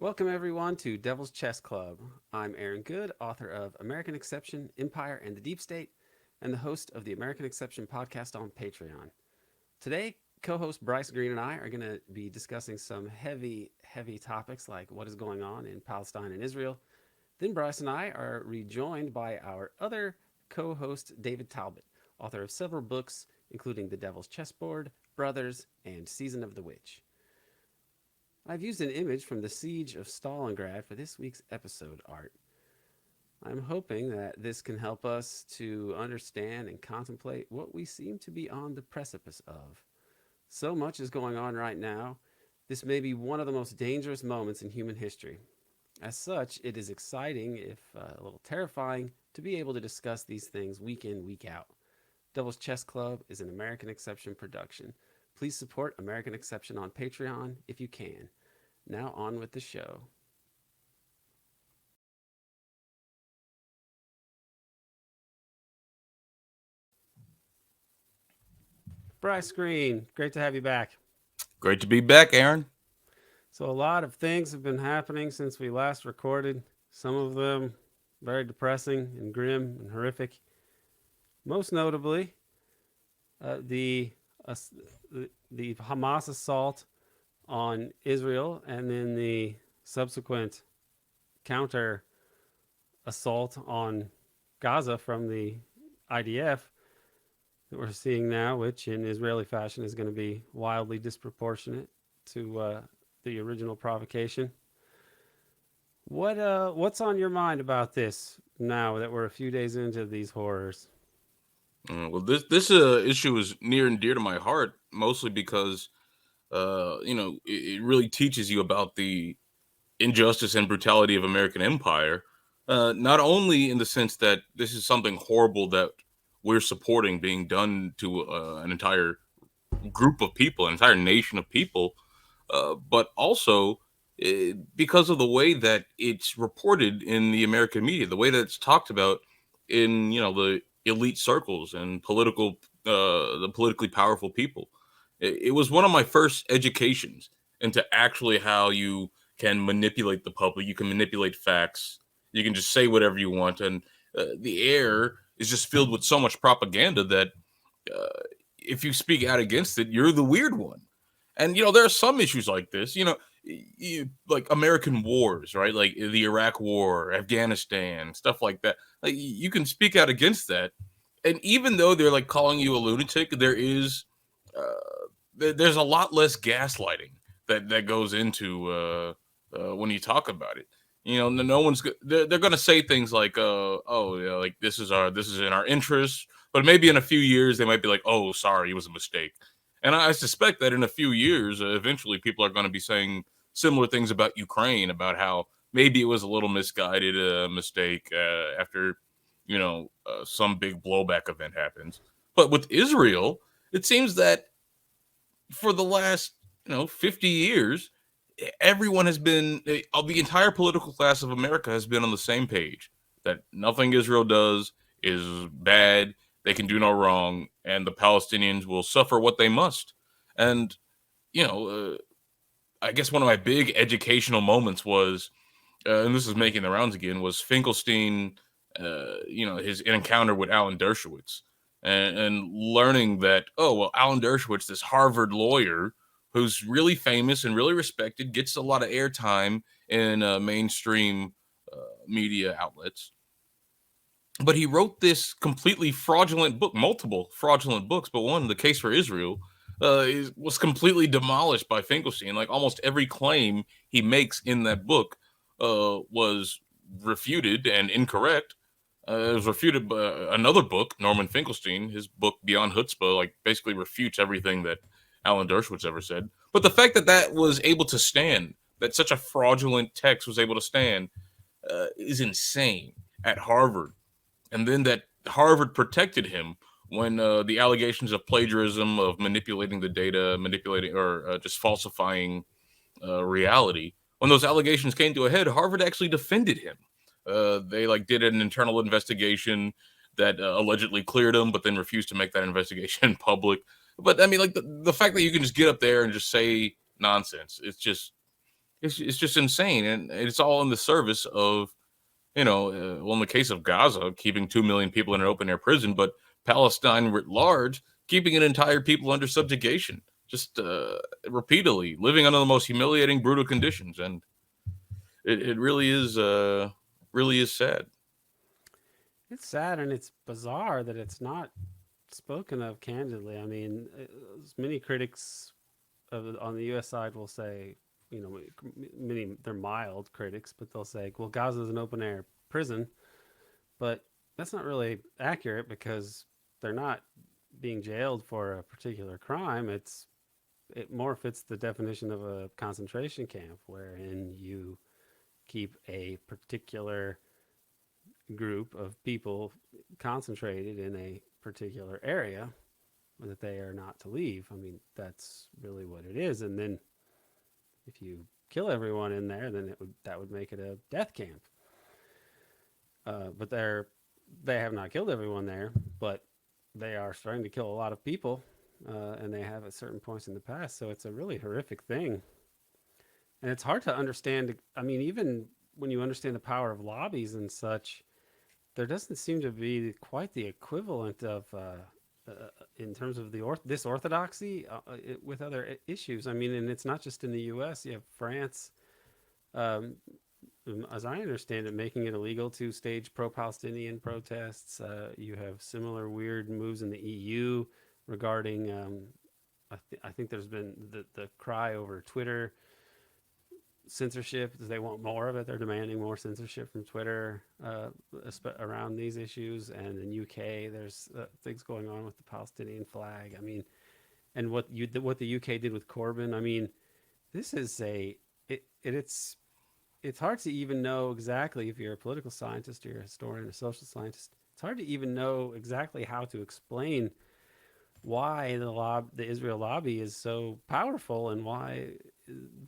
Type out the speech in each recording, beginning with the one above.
Welcome, everyone, to Devil's Chess Club. I'm Aaron Good, author of American Exception, Empire, and the Deep State, and the host of the American Exception podcast on Patreon. Today, co host Bryce Green and I are going to be discussing some heavy topics like what is going on in Palestine and Israel. Then, Bryce and I are rejoined by our other co host, David Talbot, author of several books, including The Devil's Chessboard, Brothers, and Season of the Witch. I've used an image from the Siege of Stalingrad for this week's episode art. I'm hoping that this can help us to understand and contemplate what we seem to be on the precipice of. So much is going on right now. This may be one of the most dangerous moments in human history. As such, it is exciting, if a little terrifying, to be able to discuss these things week in, week out. Devil's Chess Club is an American Exception production. Please support American Exception on Patreon if you can. Now on with the show. Bryce Green, great to have you back. Great to be back, Aaron. So, a lot of things have been happening since we last recorded, some of them very depressing and grim and horrific. Most notably, uh, the, uh, the Hamas assault on Israel and then the subsequent counter assault on Gaza from the IDF that we're seeing now, which in Israeli fashion is going to be wildly disproportionate to the original provocation. What's on your mind about this now that we're a few days into these horrors? Well, this issue is near and dear to my heart, mostly because it really teaches you about the injustice and brutality of American empire. Not only in the sense that this is something horrible that we're supporting being done to an entire group of people, an entire nation of people, but also because of the way that it's reported in the American media, the way that it's talked about in the elite circles and the politically powerful people. It was one of my first educations into actually how you can manipulate the public. You can manipulate facts. You can just say whatever you want, and the air is just filled with so much propaganda that uh, if you speak out against it, you're the weird one. And there are some issues like this. Like American wars, right? Like the Iraq War, Afghanistan, stuff like that. Like you can speak out against that, and even though they're like calling you a lunatic, there's a lot less gaslighting that goes into when you talk about it. No one's they're going to say things like, "Oh, yeah, like this is in our interest," but maybe in a few years they might be like, "Oh, sorry, it was a mistake." And I suspect that in a few years, eventually, people are going to be saying similar things about Ukraine, about how maybe it was a little misguided mistake after some big blowback event happens. But with Israel, it seems that for the last 50 years, everyone has been the entire political class of America has been on the same page that nothing Israel does is bad. They can do no wrong, and the Palestinians will suffer what they must. And you know, uh, I guess one of my big educational moments was, and this is making the rounds again, was Finkelstein. His encounter with Alan Dershowitz, and learning that, oh well, Alan Dershowitz, this Harvard lawyer who's really famous and really respected, gets a lot of airtime in mainstream media outlets. But he wrote this completely fraudulent book, multiple fraudulent books, but one, The Case for Israel, was completely demolished by Finkelstein. Like almost every claim he makes in that book was refuted and incorrect. It was refuted by another book, Norman Finkelstein. His book Beyond Chutzpah, like basically refutes everything that Alan Dershowitz ever said. But the fact that that was able to stand, that such a fraudulent text was able to stand, is insane at Harvard. And then that Harvard protected him when the allegations of plagiarism, of manipulating the data, manipulating or just falsifying reality. When those allegations came to a head, Harvard actually defended him. They like did an internal investigation that allegedly cleared him, but then refused to make that investigation public. But I mean, like the fact that you can just get up there and just say nonsense, it's just insane, and it's all in the service of, well, in the case of Gaza, keeping 2 million people in an open air prison, but Palestine writ large, keeping an entire people under subjugation, just repeatedly living under the most humiliating, brutal conditions, and it really is sad. It's sad and it's bizarre that it's not spoken of candidly. I mean, many critics on the U.S. side will say, many they're mild critics, but they'll say, well, Gaza is an open air prison, but that's not really accurate because they're not being jailed for a particular crime. It more fits the definition of a concentration camp, wherein you keep a particular group of people concentrated in a particular area that they are not to leave. I mean, that's really what it is. And then if you kill everyone in there, then that would make it a death camp. But they have not killed everyone there, but they are starting to kill a lot of people, and they have at certain points in the past. So it's a really horrific thing, and it's hard to understand. I mean, even when you understand the power of lobbies and such, there doesn't seem to be quite the equivalent of in terms of this orthodoxy with other issues. I mean, and it's not just in the U.S. You have France, um, as I understand it, making it illegal to stage pro-Palestinian protests. You have similar weird moves in the EU regarding. I think there's been the cry over Twitter censorship. They want more of it. They're demanding more censorship from Twitter around these issues. And in UK, there's things going on with the Palestinian flag. I mean, and what the UK did with Corbyn. I mean, this is it's hard to even know exactly if you're a political scientist or you're a historian or social scientist. It's hard to even know exactly how to explain why the Israel lobby is so powerful and why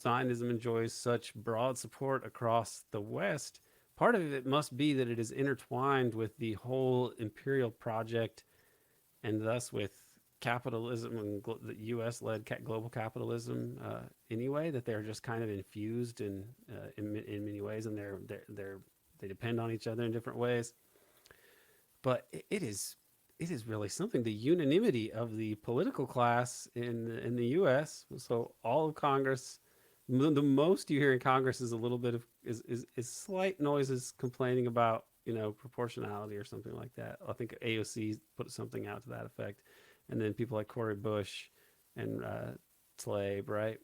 Zionism enjoys such broad support across the West. Part of it must be that it is intertwined with the whole imperial project and thus with capitalism and the U.S. led global capitalism anyway, that they're just kind of infused in many ways, and they depend on each other in different ways. But it is really something. The unanimity of the political class in the U.S. So all of Congress, the most you hear in Congress is a little bit of is slight noises complaining about proportionality or something like that. I think AOC put something out to that effect, and then people like Cory Bush and Tlaib, right?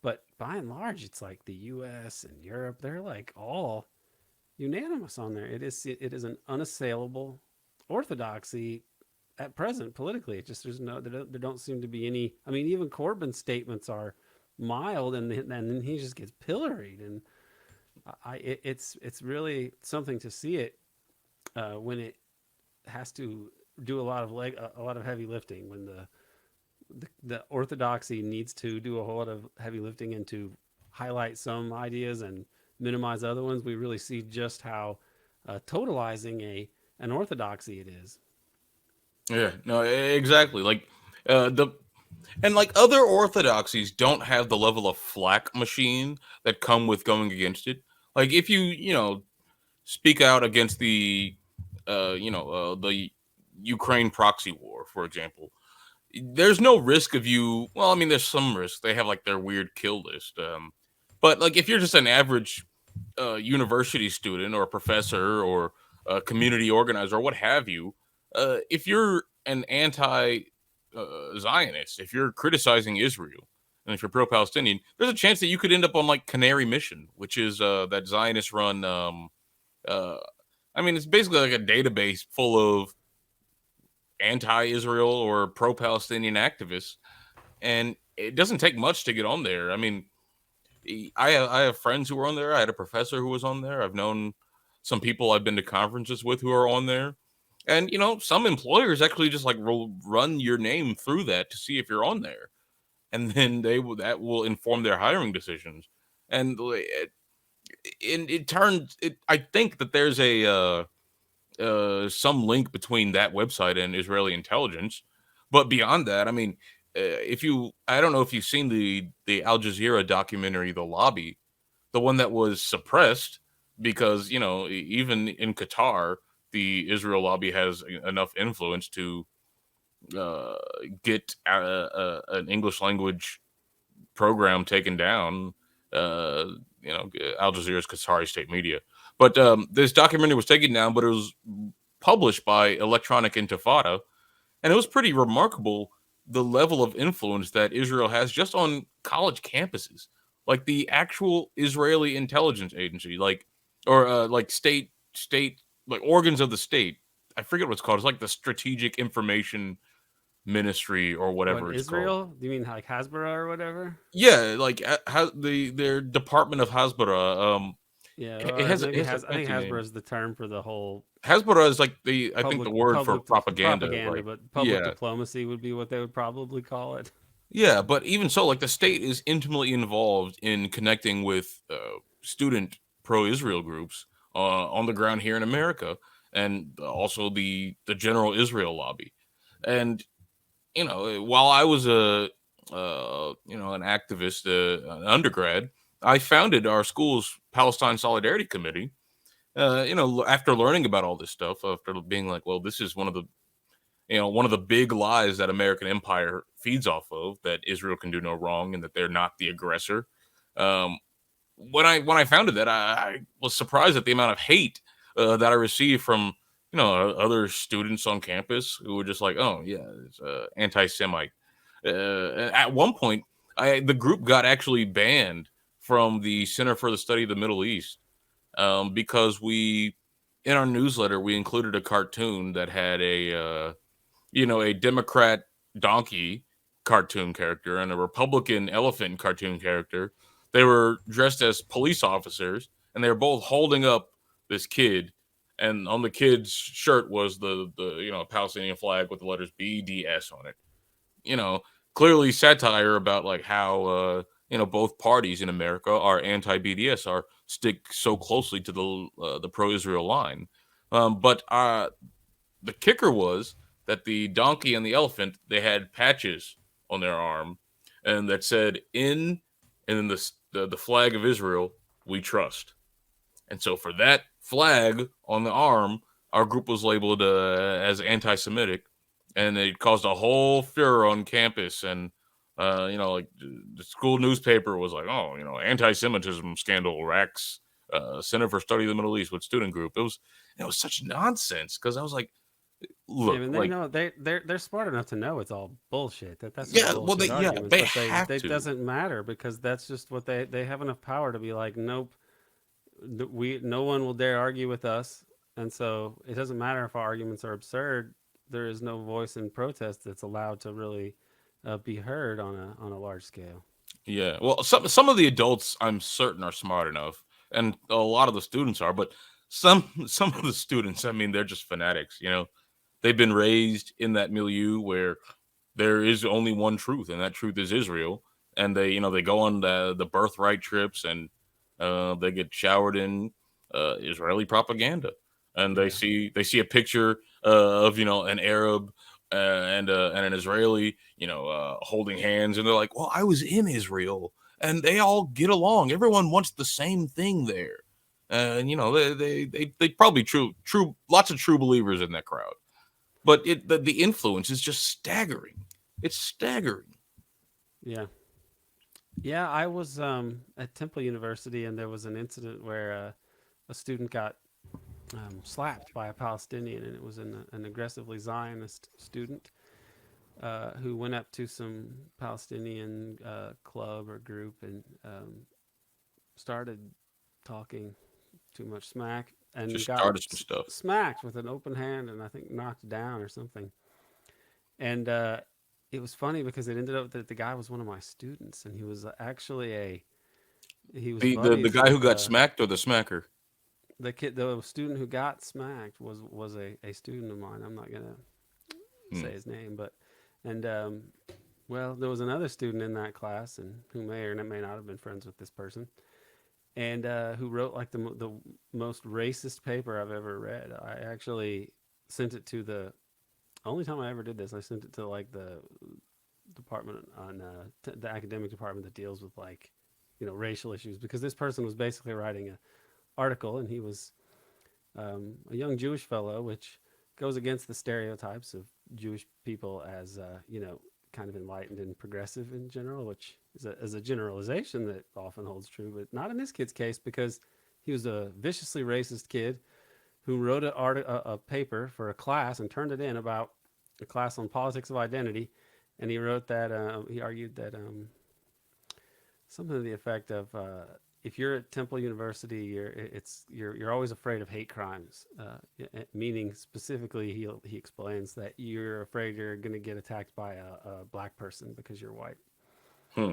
But by and large, it's like the U.S. and Europe. They're like all unanimous on there. It is an unassailable orthodoxy at present politically. It just there don't seem to be any. I mean, even Corbyn's statements are mild, and then he just gets pilloried, and it's really something to see it when it has to do a lot of heavy lifting, when the orthodoxy needs to do a whole lot of heavy lifting and to highlight some ideas and minimize other ones. We really see just how totalizing an orthodoxy it is. Yeah, no, exactly. Like the and like other orthodoxies don't have the level of flak machine that come with going against it. Like if you speak out against the Ukraine proxy war, for example, there's no risk of you. Well, I mean, there's some risk. They have like their weird kill list. But like if you're just an average university student or a professor or a community organizer or what have you, if you're an anti Zionist, if you're criticizing Israel, and if you're pro-Palestinian, there's a chance that you could end up on like Canary Mission, which is that Zionist run. Uh, I mean, it's basically like a database full of anti-Israel or pro-Palestinian activists, and it doesn't take much to get on there. I mean, I have friends who are on there. I had a professor who was on there. I've known some people I've been to conferences with who are on there. And some employers actually just like run your name through that to see if you're on there, and then that will inform their hiring decisions. And it turns it. I think that there's a some link between that website and Israeli intelligence, but beyond that, I mean, if you, I don't know if you've seen the Al Jazeera documentary, The Lobby, the one that was suppressed because even in Qatar, the Israel lobby has enough influence to uh, get an English language program taken down. Uh, Al Jazeera's Qatari state media, but this documentary was taken down, but it was published by Electronic Intifada, and it was pretty remarkable the level of influence that Israel has just on college campuses, like the actual Israeli intelligence agency, like state like organs of the state. I forget what it's called. It's like the Strategic Information Ministry or What, whatever it's called. Israel? Do you mean like Hasbara or whatever? Yeah, like how their Department of Hasbara. Yeah, It or has maybe a I think fancy Hasbara name. is the term for the whole Hasbara is like the, I think, the public word for public propaganda. propaganda, Like, but public yeah, diplomacy would be what they would probably call it. yeah, but even so, like the state is intimately involved in connecting with student pro-Israel groups on the ground here in America, and also the general Israel lobby. And while I was an activist, an undergrad, I founded our school's Palestine Solidarity Committee. After learning about all this stuff, after being like, well, this is one of the big lies that American empire feeds off of, that Israel can do no wrong and that they're not the aggressor. Um, when I founded that, I was surprised at the amount of hate that I received from other students on campus who were just like, "Oh yeah, it's anti-Semite." At one point, the group got actually banned from the Center for the Study of the Middle East because in our newsletter, we included a cartoon that had a Democrat donkey cartoon character and a Republican elephant cartoon character. They were dressed as police officers, and they were both holding up this kid. And on the kid's shirt was the Palestinian flag with the letters BDS on it. You know, Clearly satire about like how both parties in America are anti-BDS, are stick so closely to the pro-Israel line. But the kicker was that the donkey and the elephant, they had patches on their arm, and that said "in," and then the flag of Israel, "we trust." And so for that flag on the arm, our group was labeled as anti-Semitic, and it caused a whole furor on campus. And like the school newspaper was like, "Oh, anti-Semitism scandal racks Center for Study of the Middle East with student group." It was such nonsense, because I was like, Yeah, I look, mean they like, know they're smart enough to know it's all bullshit. That's just yeah, well, bullshit arguments, they but have they to. doesn't matter because that's just what they have enough power to be like, nope, we no one will dare argue with us, and so it doesn't matter if our arguments are absurd. There is no voice in protest that's allowed to really be heard on a large scale. Yeah, well, some of the adults, I'm certain, are smart enough, and a lot of the students are, but some of the students, I mean, they're just fanatics. They've been raised in that milieu where there is only one truth, and that truth is Israel. And they go on the birthright trips, and they get showered in Israeli propaganda, and they Yeah, see a picture of an Arab and an Israeli, holding hands, and they're like, "Well, I was in Israel, and they all get along. Everyone wants the same thing there." And they probably true lots of true believers in that crowd, but the influence is just staggering. It's staggering. yeah, yeah. I was at Temple University, and there was an incident where a student got slapped by a Palestinian, and it was an aggressively Zionist student who went up to some Palestinian club or group and started talking too much smack and Just got started some stuff. smacked with an open hand and I think knocked down or something. And it was funny because it ended up that the guy was one of my students, and he was actually he was The buddies guy who with got smacked, or the smacker? the student who got smacked was a student of mine. I'm not gonna Hmm. say his name, but and well, there was another student in that class, and who may or may not have been friends with this person, and who wrote like the most racist paper I've ever read. I actually sent it to the only time I ever did this. I sent it to like department on the academic department that deals with like, racial issues, because this person was basically writing a article, and he was a young Jewish fellow, which goes against the stereotypes of Jewish people as kind of enlightened and progressive in general, which is a generalization that often holds true, but not in this kid's case, because he was a viciously racist kid who wrote a paper for a class and turned it in about a class on politics of identity, and he wrote that he argued that something to the effect of if you're at Temple University, you're always afraid of hate crimes, meaning specifically he explains that you're afraid you're going to get attacked by a black person because you're white. Hmm.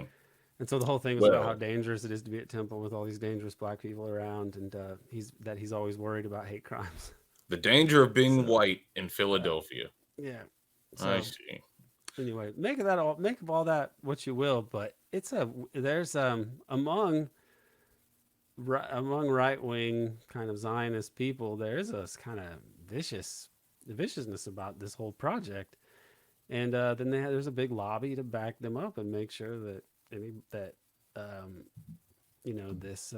And so the whole thing was about how Well, dangerous it is to be at Temple with all these dangerous black people around, and he's always worried about hate crimes. the danger of being So white in uh, Philadelphia. yeah. I So see. anyway, make of all that what you will, but there's among right wing kind of Zionist people, there is a kind of viciousness about this whole project, and then there's a big lobby to back them up and make sure that um, this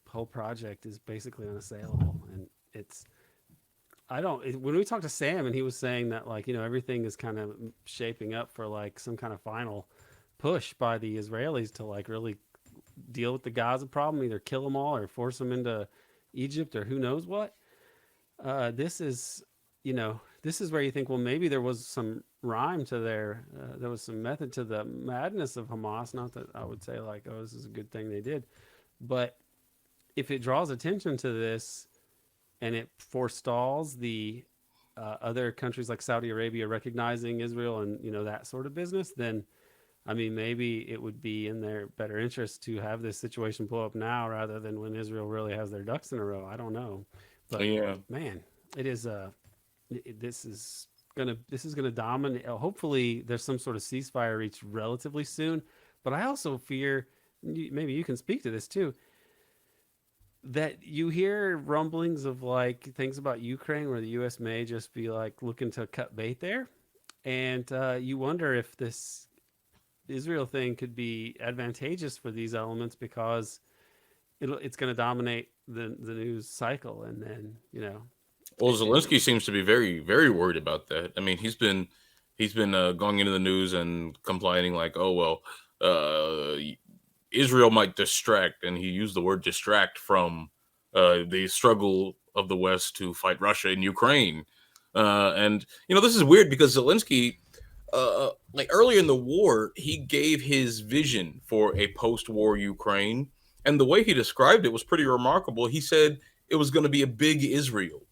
whole project is basically unassailable. And it's I don't when we talked to Sam, and he was saying that, like, everything is kind of shaping up for like some kind of final push by the Israelis to like really deal with the Gaza problem, either kill them all or force them into Egypt or who knows what. This is, this is where you think, well, maybe there was some rhyme to there was some method to the madness of Hamas. Not that I would say like, oh, this is a good thing they did, but if it draws attention to this and it forestalls the other countries like Saudi Arabia recognizing Israel and that sort of business, then I mean, maybe it would be in their better interest to have this situation blow up now rather than when Israel really has their ducks in a row. I don't know, but Yeah. man, it is this is gonna dominate. Hopefully, there's some sort of ceasefire reached relatively soon. But I also fear, maybe you can speak to this too, that you hear rumblings of like things about Ukraine where the U.S. may just be like looking to cut bait there, and you wonder if this Israel thing could be advantageous for these elements because it's going to dominate the news cycle, and then Well, it Zelensky seems to be very, very worried about that. I mean, he's been going into the news and complaining like, "Oh well, uh, Israel might distract," and he used the word distract from the struggle of the West to fight Russia in Ukraine. And this is weird because Zelensky, like earlier in the war, he gave his vision for a post-war Ukraine, and the way he described it was pretty remarkable. He said it was going to be a big Israel,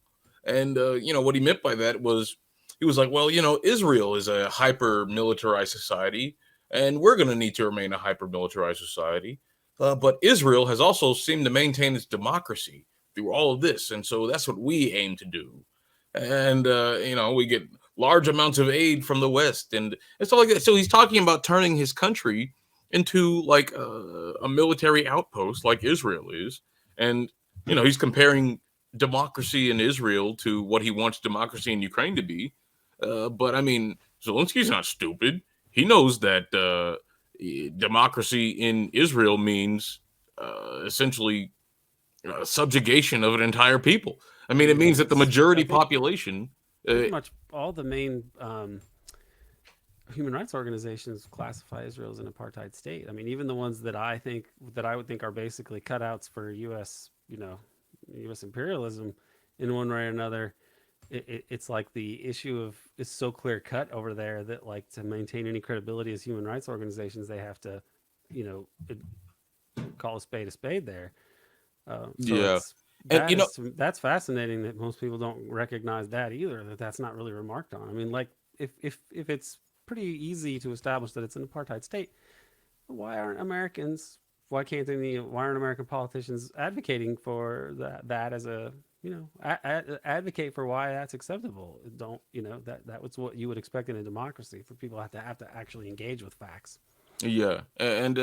and what he meant by that was he was like, well, Israel is a hyper militarized society, and we're going to need to remain a hyper militarized society. But Israel has also seemed to maintain its democracy through all of this, and so that's what we aim to do. And we get large amounts of aid from the West and stuff like that. So he's talking about turning his country into like a military outpost, like Israel is, and he's comparing democracy in Israel to what he wants democracy in Ukraine to be. But I mean, Zelensky's not stupid. He knows that democracy in Israel means essentially subjugation of an entire people. I mean, it yeah, means that the I majority think population. pretty much all the main human rights organizations classify Israel as an apartheid state. I mean, even the ones that I would think are basically cutouts for U.S. U.S. imperialism in one way or another. It's like the issue of is so clear cut over there that like to maintain any credibility as human rights organizations, they have to, you know, call a spade there. So Yeah, and that's fascinating that most people don't recognize that either. That's not really remarked on. I mean, like if it's pretty easy to establish that it's an apartheid state, why aren't Americans? Why aren't American politicians advocating for that as a advocate for why that's acceptable? Don't that was what you would expect in a democracy for people have to actually engage with facts. yeah, and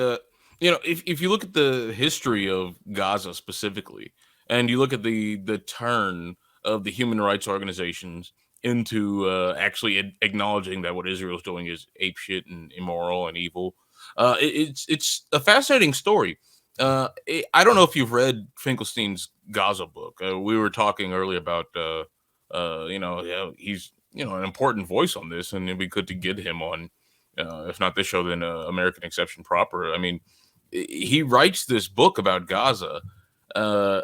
if you look at the history of Gaza specifically, and you look at the turn of the human rights organizations into actually acknowledging that what Israel's doing is apeshit and immoral and evil. It's a fascinating story. I don't know if you've read Finkelstein's Gaza book. We were talking earlier about he's an important voice on this, and it'd be good to get him on, if not this show, then American Exception proper. I mean, he writes this book about Gaza, uh,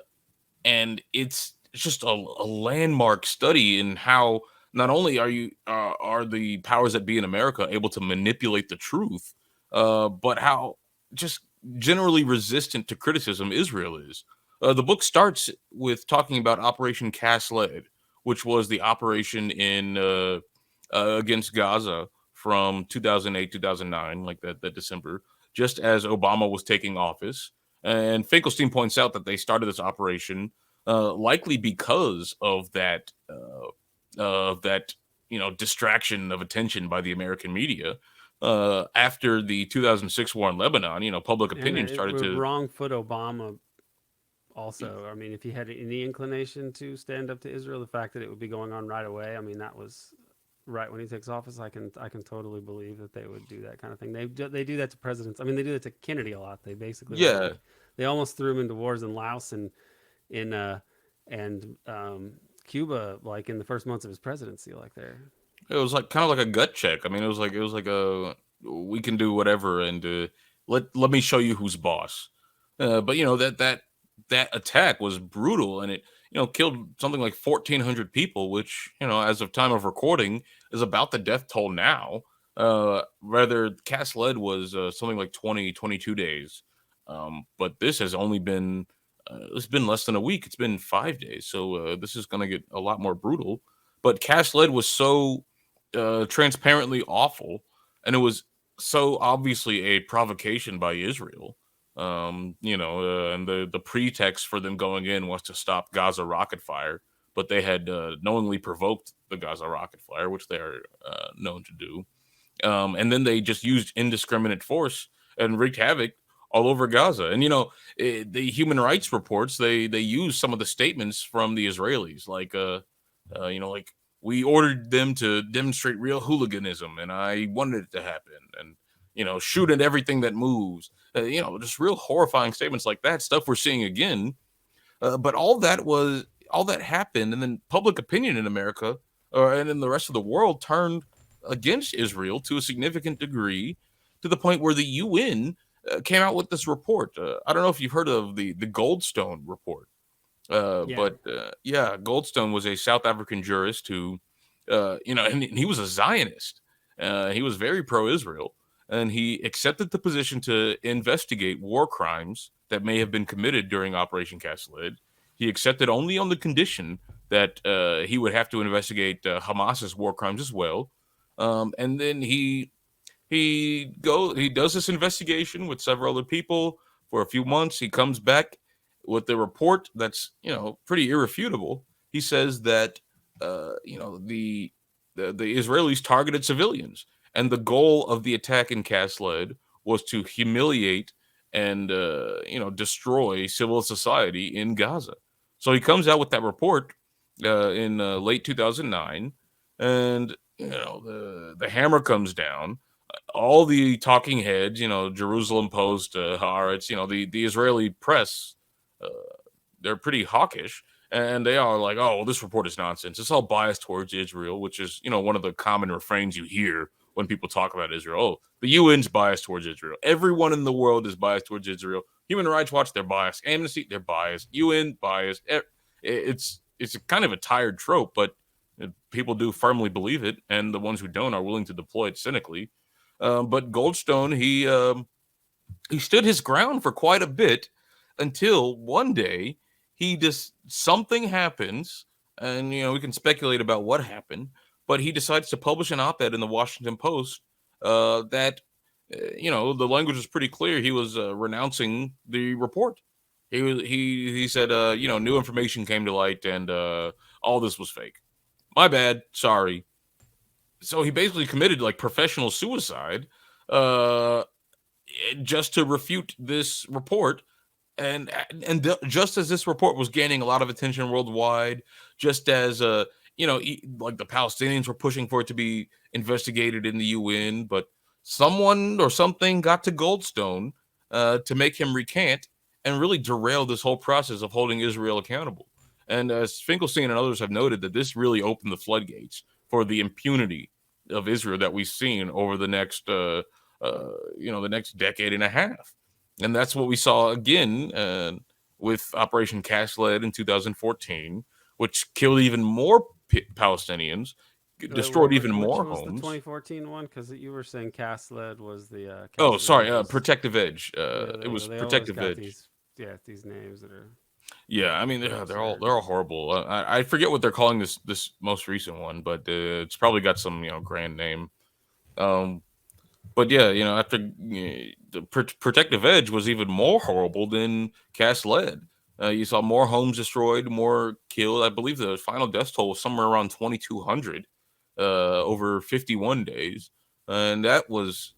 and it's just a landmark study in how not only are the powers that be in America able to manipulate the truth, but how just generally resistant to criticism Israel is. The book starts with talking about Operation Cast Lead, which was the operation in against Gaza from 2008 2009, like that December, just as Obama was taking office. And Finkelstein points out that they started this operation likely because of that distraction of attention by the American media. After the 2006 war in Lebanon, public And opinion it started would to. wrong foot Obama also. I mean, if he had any inclination to stand up to Israel, the fact that it would be going on right away, I mean, that was right when he takes office. I can totally believe that they would do that kind of thing. They do that to presidents. I mean, they do that to Kennedy a lot. They basically Yeah, they almost threw him into wars in Laos and in and Cuba, like in the first months of his presidency, like there. it was like kind of like a gut check. I mean, it was like a we can do whatever, and let me show you who's boss. But that attack was brutal, and it killed something like 1,400 people, which as of time of recording is about the death toll now. Rather, cast lead was something like 22 days, but this has only been it's been less than a week. It's been 5 days, so this is going to get a lot more brutal. But cast lead was so transparently awful, and it was so obviously a provocation by Israel. And the pretext for them going in was to stop Gaza rocket fire, but they had knowingly provoked the Gaza rocket fire, which they are known to do. And then they just used indiscriminate force and wreaked havoc all over Gaza. And the human rights reports they use some of the statements from the Israelis, like we ordered them to demonstrate real hooliganism, and I wanted it to happen, and shoot at everything that moves. Just real horrifying statements like that. Stuff we're seeing again. But all that happened, and then public opinion in America and in the rest of the world turned against Israel to a significant degree, to the point where the UN came out with this report. I don't know if you've heard of the Goldstone report. Yeah, Yeah, Goldstone was a South African jurist who, and he was a Zionist. He was very pro-Israel, and he accepted the position to investigate war crimes that may have been committed during Operation Cast Lead. He accepted only on the condition that he would have to investigate Hamas's war crimes as well. And then he does this investigation with several other people for a few months. He comes back with the report that's pretty irrefutable. He says that the Israelis targeted civilians, and the goal of the attack in Cast Lead was to humiliate and destroy civil society in Gaza. So he comes out with that report in late 2009, and the hammer comes down. All the talking heads, Jerusalem Post, Haaretz, the Israeli press, uh, they're pretty hawkish, and they are like, "Oh, well, this report is nonsense. It's all biased towards Israel," which is one of the common refrains you hear when people talk about Israel. Oh, the UN's biased towards Israel. Everyone in the world is biased towards Israel. Human Rights Watch, they're biased. Amnesty, they're biased. UN, biased. It's a kind of a tired trope, but people do firmly believe it, and the ones who don't are willing to deploy it cynically. But Goldstone, he stood his ground for quite a bit until one day he just something happens, and we can speculate about what happened, but he decides to publish an op-ed in the Washington Post that the language was pretty clear. He was renouncing the report. He said new information came to light, and all this was fake. My bad, sorry. So he basically committed like professional suicide uh just to refute this report. And just as this report was gaining a lot of attention worldwide, just as like the Palestinians were pushing for it to be investigated in the UN, but someone or something got to Goldstone to make him recant and really derail this whole process of holding Israel accountable. And as Finkelstein and others have noted, that this really opened the floodgates for the impunity of Israel that we've seen over the next decade and a half. And that's what we saw again with Operation Cast Lead in 2014, which killed even more Palestinians, destroyed even Which more was the homes. 2014 one? Because you were saying Cast Lead was the Oh, Cast sorry, Lead was. Protective Edge. Yeah, It was they always Protective got Edge. these, these names that are Yeah, I mean absurd. they're all horrible. I forget what they're calling this most recent one, but it's probably got some grand name. Um, but yeah, after the Protective Edge was even more horrible than Cast Lead. You saw more homes destroyed, more killed. I believe the final death toll was somewhere around 2,200 over 51 days, and that was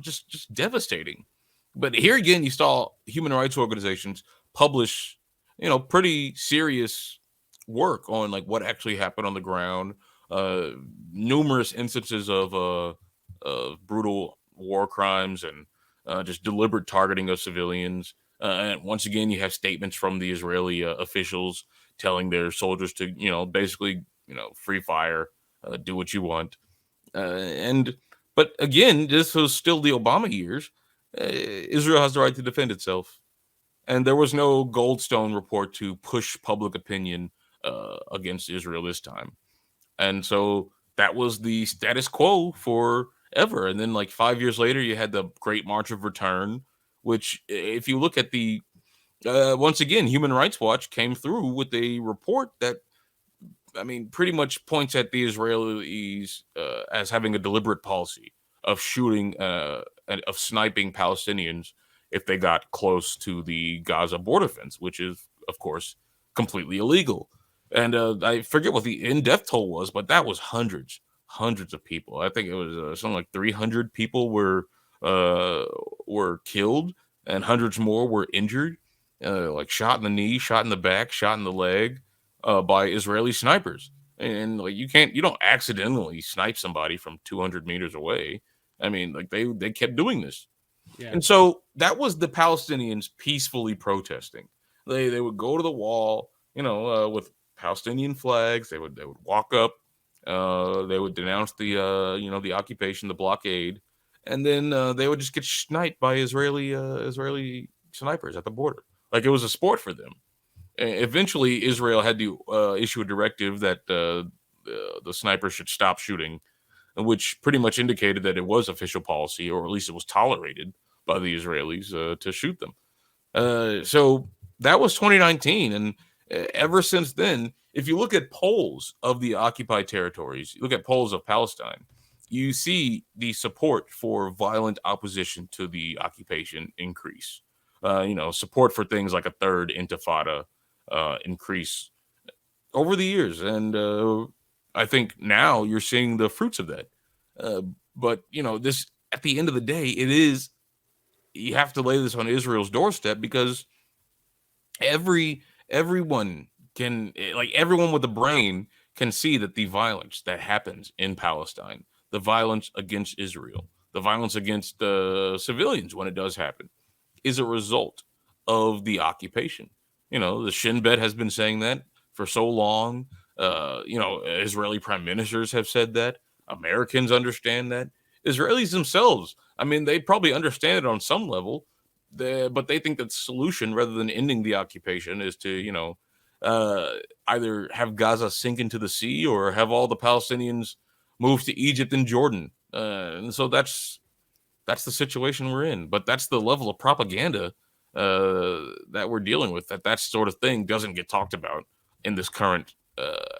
just devastating. But here again, you saw human rights organizations publish pretty serious work on like what actually happened on the ground. Uh, Numerous instances of brutal war crimes and just deliberate targeting of civilians. And once again, you have statements from the Israeli officials telling their soldiers to, basically, free fire, do what you want. And but again, this was still the Obama years. Israel has the right to defend itself, and there was no Goldstone report to push public opinion against Israel this time. And so that was the status quo forever. And then, like 5 years later, you had the Great March of Return, which, if you look at the once again, Human Rights Watch came through with a report that, I mean, pretty much points at the Israelis as having a deliberate policy of shooting, and of sniping Palestinians if they got close to the Gaza border fence, which is, of course, completely illegal. And I forget what the in-death toll was, but that was hundreds of people. I think it was something like 300 people uh, were killed, and hundreds more were injured, like shot in the knee, shot in the back, shot in the leg by Israeli snipers. And like you don't accidentally snipe somebody from 200 meters away. I mean, like they kept doing this, Yeah, and so that was the Palestinians peacefully protesting. They would go to the wall, with Palestinian flags. They would walk up. They would denounce the occupation, the blockade, and then they would just get sniped by Israeli snipers at the border. Like it was a sport for them. Eventually, Israel had to issue a directive that the snipers should stop shooting, which pretty much indicated that it was official policy, or at least it was tolerated by the Israelis to shoot them. So that was 2019, and ever since then, if you look at polls of the occupied territories, you look at polls of Palestine, you see the support for violent opposition to the occupation increase. Support for things like a third intifada increase over the years, and I think now you're seeing the fruits of that. Uh, but this, at the end of the day, it is, you have to lay this on Israel's doorstep, because everyone can, like everyone with a brain can see that the violence that happens in Palestine, the violence against Israel, the violence against civilians when it does happen, is a result of the occupation. The Shin Bet has been saying that for so long. Israeli prime ministers have said that. Americans understand that. Israelis themselves, I mean, they probably understand it on some level, but they think that the solution, rather than ending the occupation, is to, uh, either have Gaza sink into the sea or have all the Palestinians move to Egypt and Jordan. And so that's the situation we're in. But that's the level of propaganda that we're dealing with. That sort of thing doesn't get talked about in this current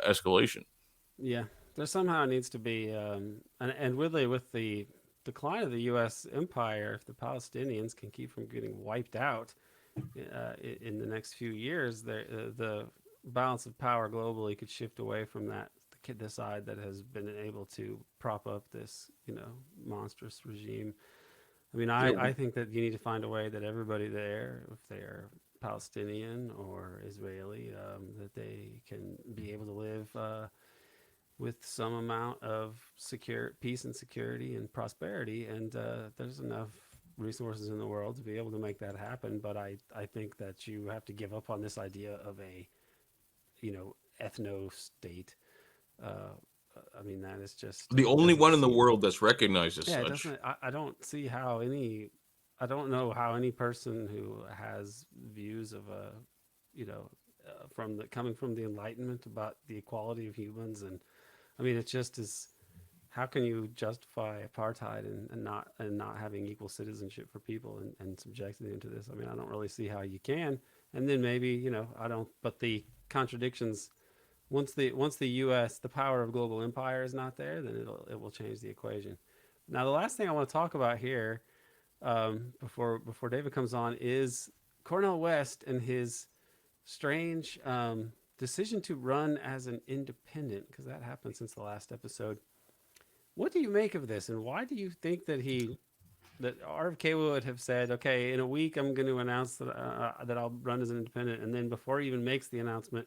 escalation. yeah. There somehow needs to be, and really with the decline of the U.S. empire, if the Palestinians can keep from getting wiped out in the next few years, the balance of power globally could shift away from the side that has been able to prop up this, monstrous regime. I mean, Yeah, I think that you need to find a way that everybody there, if they're Palestinian or Israeli, that they can be able to live with some amount of secure peace and security and prosperity, and there's enough resources in the world to be able to make that happen. But I think that you have to give up on this idea of a ethno state. Uh, I mean, that is just, The it only doesn't one in the seem, world that's recognized as yeah, it such. doesn't, I don't see how any, I don't know how any person who has views of a, from the, coming from the Enlightenment about the equality of humans. And I mean, it just is, how can you justify apartheid and not having equal citizenship for people and subjecting them to this? I mean, I don't really see how you can. And then maybe, I don't, but the contradictions, once the U.S. the power of global empire is not there, then it will change the equation. Now, the last thing I want to talk about here, before David comes on, is Cornel West and his strange decision to run as an independent, because that happened since the last episode. What do you make of this, and why do you think that RFK would have said, "Okay, in a week I'm going to announce that I'll run as an independent," and then before he even makes the announcement,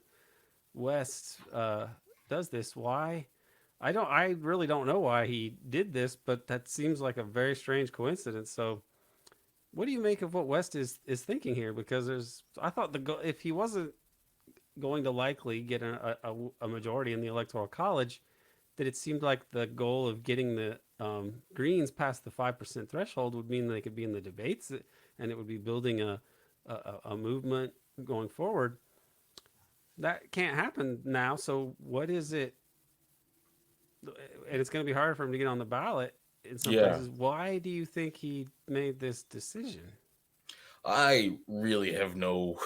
West does this? Why? I really don't know why he did this, but that seems like a very strange coincidence. So, what do you make of what West is thinking here? Because I thought if he wasn't going to likely get a majority in the electoral college, that it seemed like the goal of getting the Greens past the 5% threshold would mean they could be in the debates, and it would be building a movement going forward. That can't happen now. So what is it? And it's going to be harder for him to get on the ballot in some Yeah, places. Why do you think he made this decision? I really have no,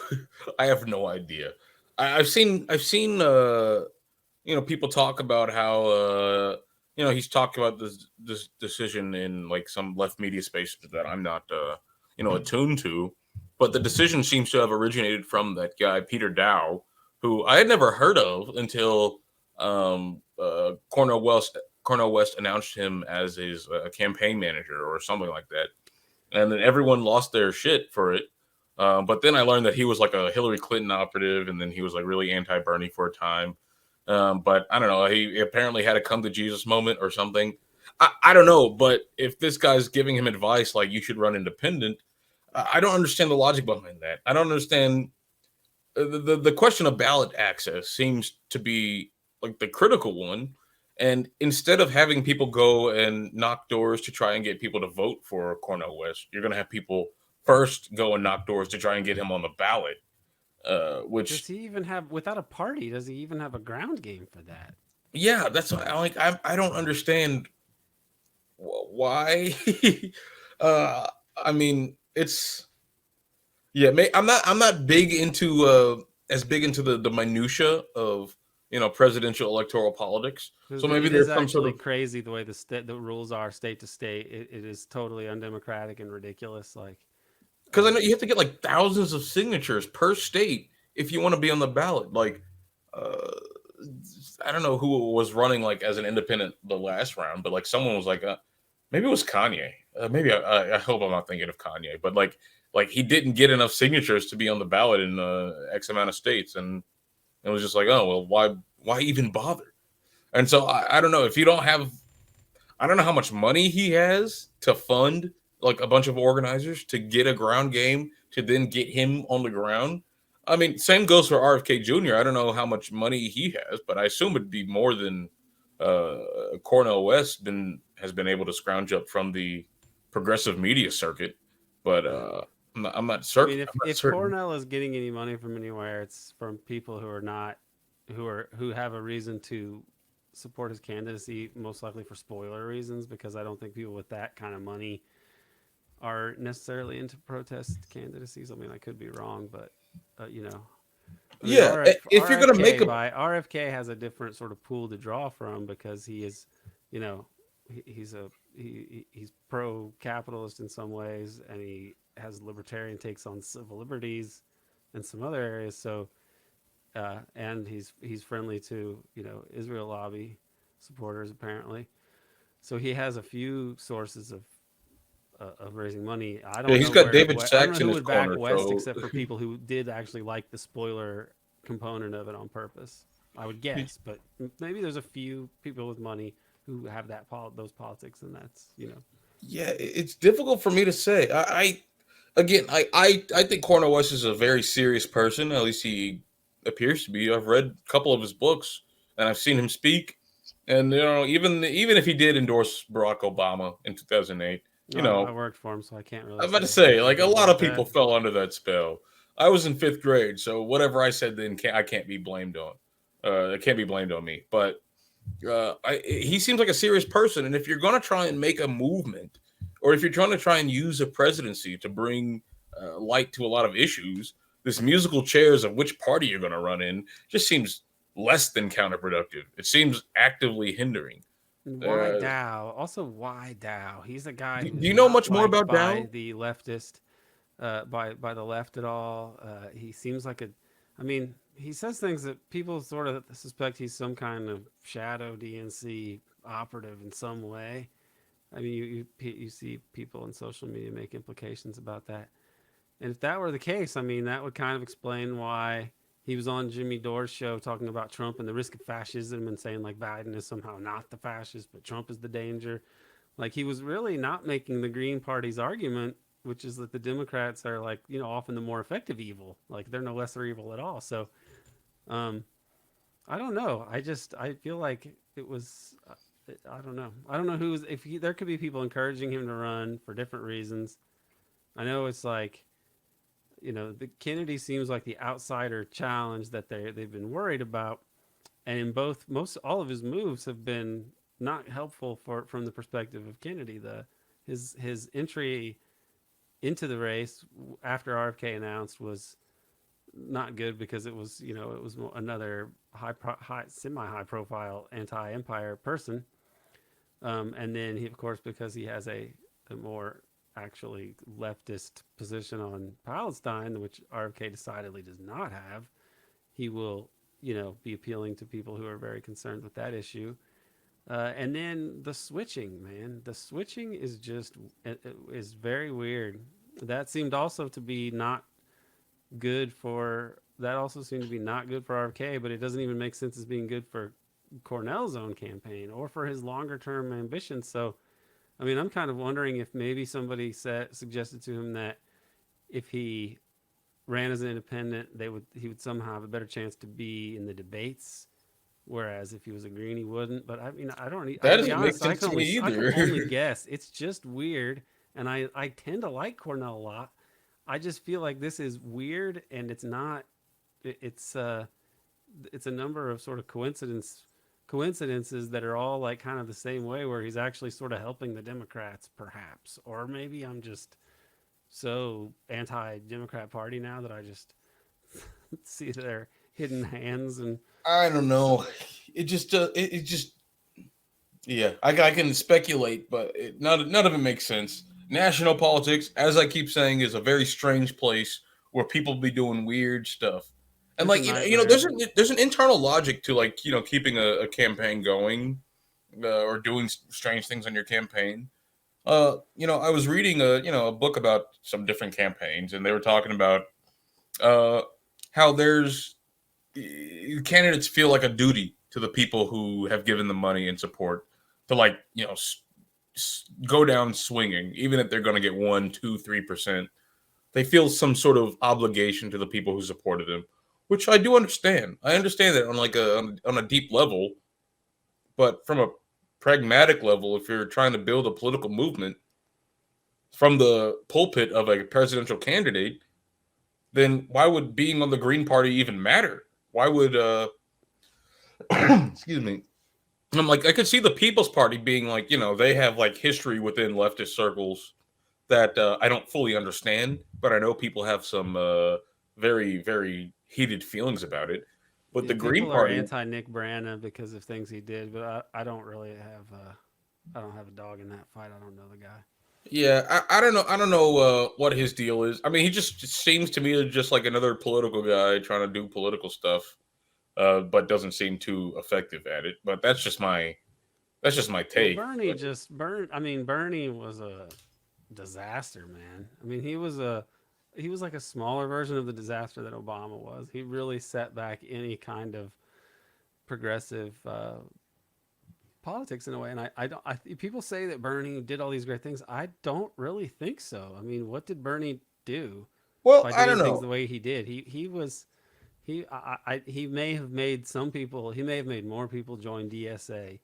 I have no idea. I've seen people talk about how he's talked about this decision in like some left media spaces that I'm not attuned to, but the decision seems to have originated from that guy Peter Dow, who I had never heard of until Cornel West announced him as his campaign manager or something like that, and then everyone lost their shit for it. But then I learned that he was like a Hillary Clinton operative, and then he was like really anti-Bernie for a time. But I don't know. He apparently had a come to Jesus moment or something. I don't know. But if this guy's giving him advice like you should run independent, I don't understand the logic behind that. I don't understand the question of ballot access seems to be like the critical one. And instead of having people go and knock doors to try and get people to vote for Cornel West, you're going to have people first go and knock doors to try and get him on the ballot. Does Which, he even have, without a party, does he even have a ground game for that? yeah, that's what I like. I don't understand why. uh, I mean, it's yeah. I'm not big into as big into the minutia of presidential electoral politics. So Because maybe it is there's some sort actually of crazy the way the rules are state to state. It is totally undemocratic and ridiculous. Like, because I know you have to get like thousands of signatures per state if you want to be on the ballot. Like, uh, I don't know who was running like as an independent the last round, but like someone was like, maybe it was Kanye. Maybe I hope I'm not thinking of Kanye, but like he didn't get enough signatures to be on the ballot in X amount of states, and it was just like, oh well, why even bother? And so I don't know if you don't have I don't know how much money he has to fund like a bunch of organizers to get a ground game to then get him on the ground. I mean, same goes for RFK Jr. I don't know how much money he has, but I assume it'd be more than uh, Cornel West has been able to scrounge up from the progressive media circuit. But yeah. I'm not I certain. mean, I'm not if certain. Cornell is getting any money from anywhere, it's from people who are not, who have a reason to support his candidacy, most likely for spoiler reasons. Because I don't think people with that kind of money are necessarily into protest candidacies. I mean, I could be wrong, but you know, I mean, Yeah, if you're gonna make RFK has a different sort of pool to draw from because he is, you know, he's pro capitalist in some ways, and he has libertarian takes on civil liberties and some other areas. So, and he's friendly to Israel lobby supporters apparently. So he has a few sources of raising money. I yeah, don't he's know got where David I don't know Sachs in who his would back corner, West so except for people who did actually like the spoiler component of it on purpose. I would guess, but maybe there's a few people with money who have those politics, and that's Yeah, it's difficult for me to say. Again, I think Cornel West is a very serious person. At least he appears to be. I've read a couple of his books, and I've seen him speak. And even if he did endorse Barack Obama in 2008, I worked for him, so I can't really I'm about to say say like a anything lot about of that. people fell under that spell. I was in fifth grade, so whatever I said then I can't be blamed on. It can't be blamed on me. But he seems like a serious person, and if you're going to try and make a movement, or if you're trying to try and use a presidency to bring light to a lot of issues, this musical chairs of which party you're going to run in just seems less than counterproductive. It seems actively hindering. Why Uh, Dow? Also, why Dow? He's a guy do who is you know not much more liked about by Dow? the leftist, by the left at all. He seems like I mean, he says things that people sort of suspect he's some kind of shadow DNC operative in some way. I mean, you see people in social media make implications about that. And if that were the case, I mean, that would kind of explain why he was on Jimmy Dore's show talking about Trump and the risk of fascism and saying like Biden is somehow not the fascist, but Trump is the danger. Like he was really not making the Green Party's argument, which is that the Democrats are like, often the more effective evil. Like they're no lesser evil at all. So, um, I don't know. I feel like it was. I don't know. I don't know who's if he, there could be people encouraging him to run for different reasons. I know it's like the Kennedy seems like the outsider challenge that they've been worried about, and in both most all of his moves have been not helpful for from the perspective of Kennedy. His entry into the race after RFK announced was not good because it was another semi high profile anti empire person, and then he of course because he has a more actually leftist position on Palestine, which RFK decidedly does not have, he will, be appealing to people who are very concerned with that issue. And then the switching, man, the switching is just it is very weird. That seemed also to be not good for. That also seemed to be not good for RFK, but it doesn't even make sense as being good for Cornell's own campaign or for his longer term ambitions. So I mean, I'm kind of wondering if maybe somebody suggested to him that if he ran as an independent, he would somehow have a better chance to be in the debates. Whereas if he was a green, he wouldn't. But I mean, I don't. That To be doesn't make honest, sense to me I can either. only guess. It's just weird, and I tend to like Cornell a lot. I just feel like this is weird, and it's not. It's a number of sort of coincidences that are all like kind of the same way, where he's actually sort of helping the Democrats, perhaps, or maybe I'm just so anti-Democrat Party now that I just see their hidden hands and I don't so. know. It just yeah. I can speculate, but none of it makes sense. National politics, as I keep saying, is a very strange place where people be doing weird stuff. And It's a like nightmare. there's an internal logic to like keeping a campaign going or doing strange things on your campaign. I was reading a book about some different campaigns, and they were talking about uh how there's candidates feel like a duty to the people who have given them money and support to like go down swinging, even if they're going to get 1, 2, 3%. They feel some sort of obligation to the people who supported them, which I do understand. I understand that on like on a deep level, but from a pragmatic level, if you're trying to build a political movement from the pulpit of a presidential candidate, then why would being on the Green Party even matter? Why would excuse me? I'm like I could see the People's Party being like they have like history within leftist circles that I don't fully understand, but I know people have some very heated feelings about it. But Yeah, the Green people are Party, anti Nick Brana because of things he did, but I don't really have I don't have a dog in that fight. I don't know the guy. yeah, I don't know. I don't know what his deal is. I mean, he just seems to me just like another political guy trying to do political stuff, but doesn't seem too effective at it. But that's just my Well, take. Bernie just burned. I mean, Bernie was a disaster, man. I mean, he was like a smaller version of the disaster that Obama was. He really set back any kind of progressive politics in a way. And I don't. People say that Bernie did all these great things. I don't really think so. I mean, what did Bernie do Well, by I don't doing things know. the way he did? He may have made some people. He may have made more people join DSA.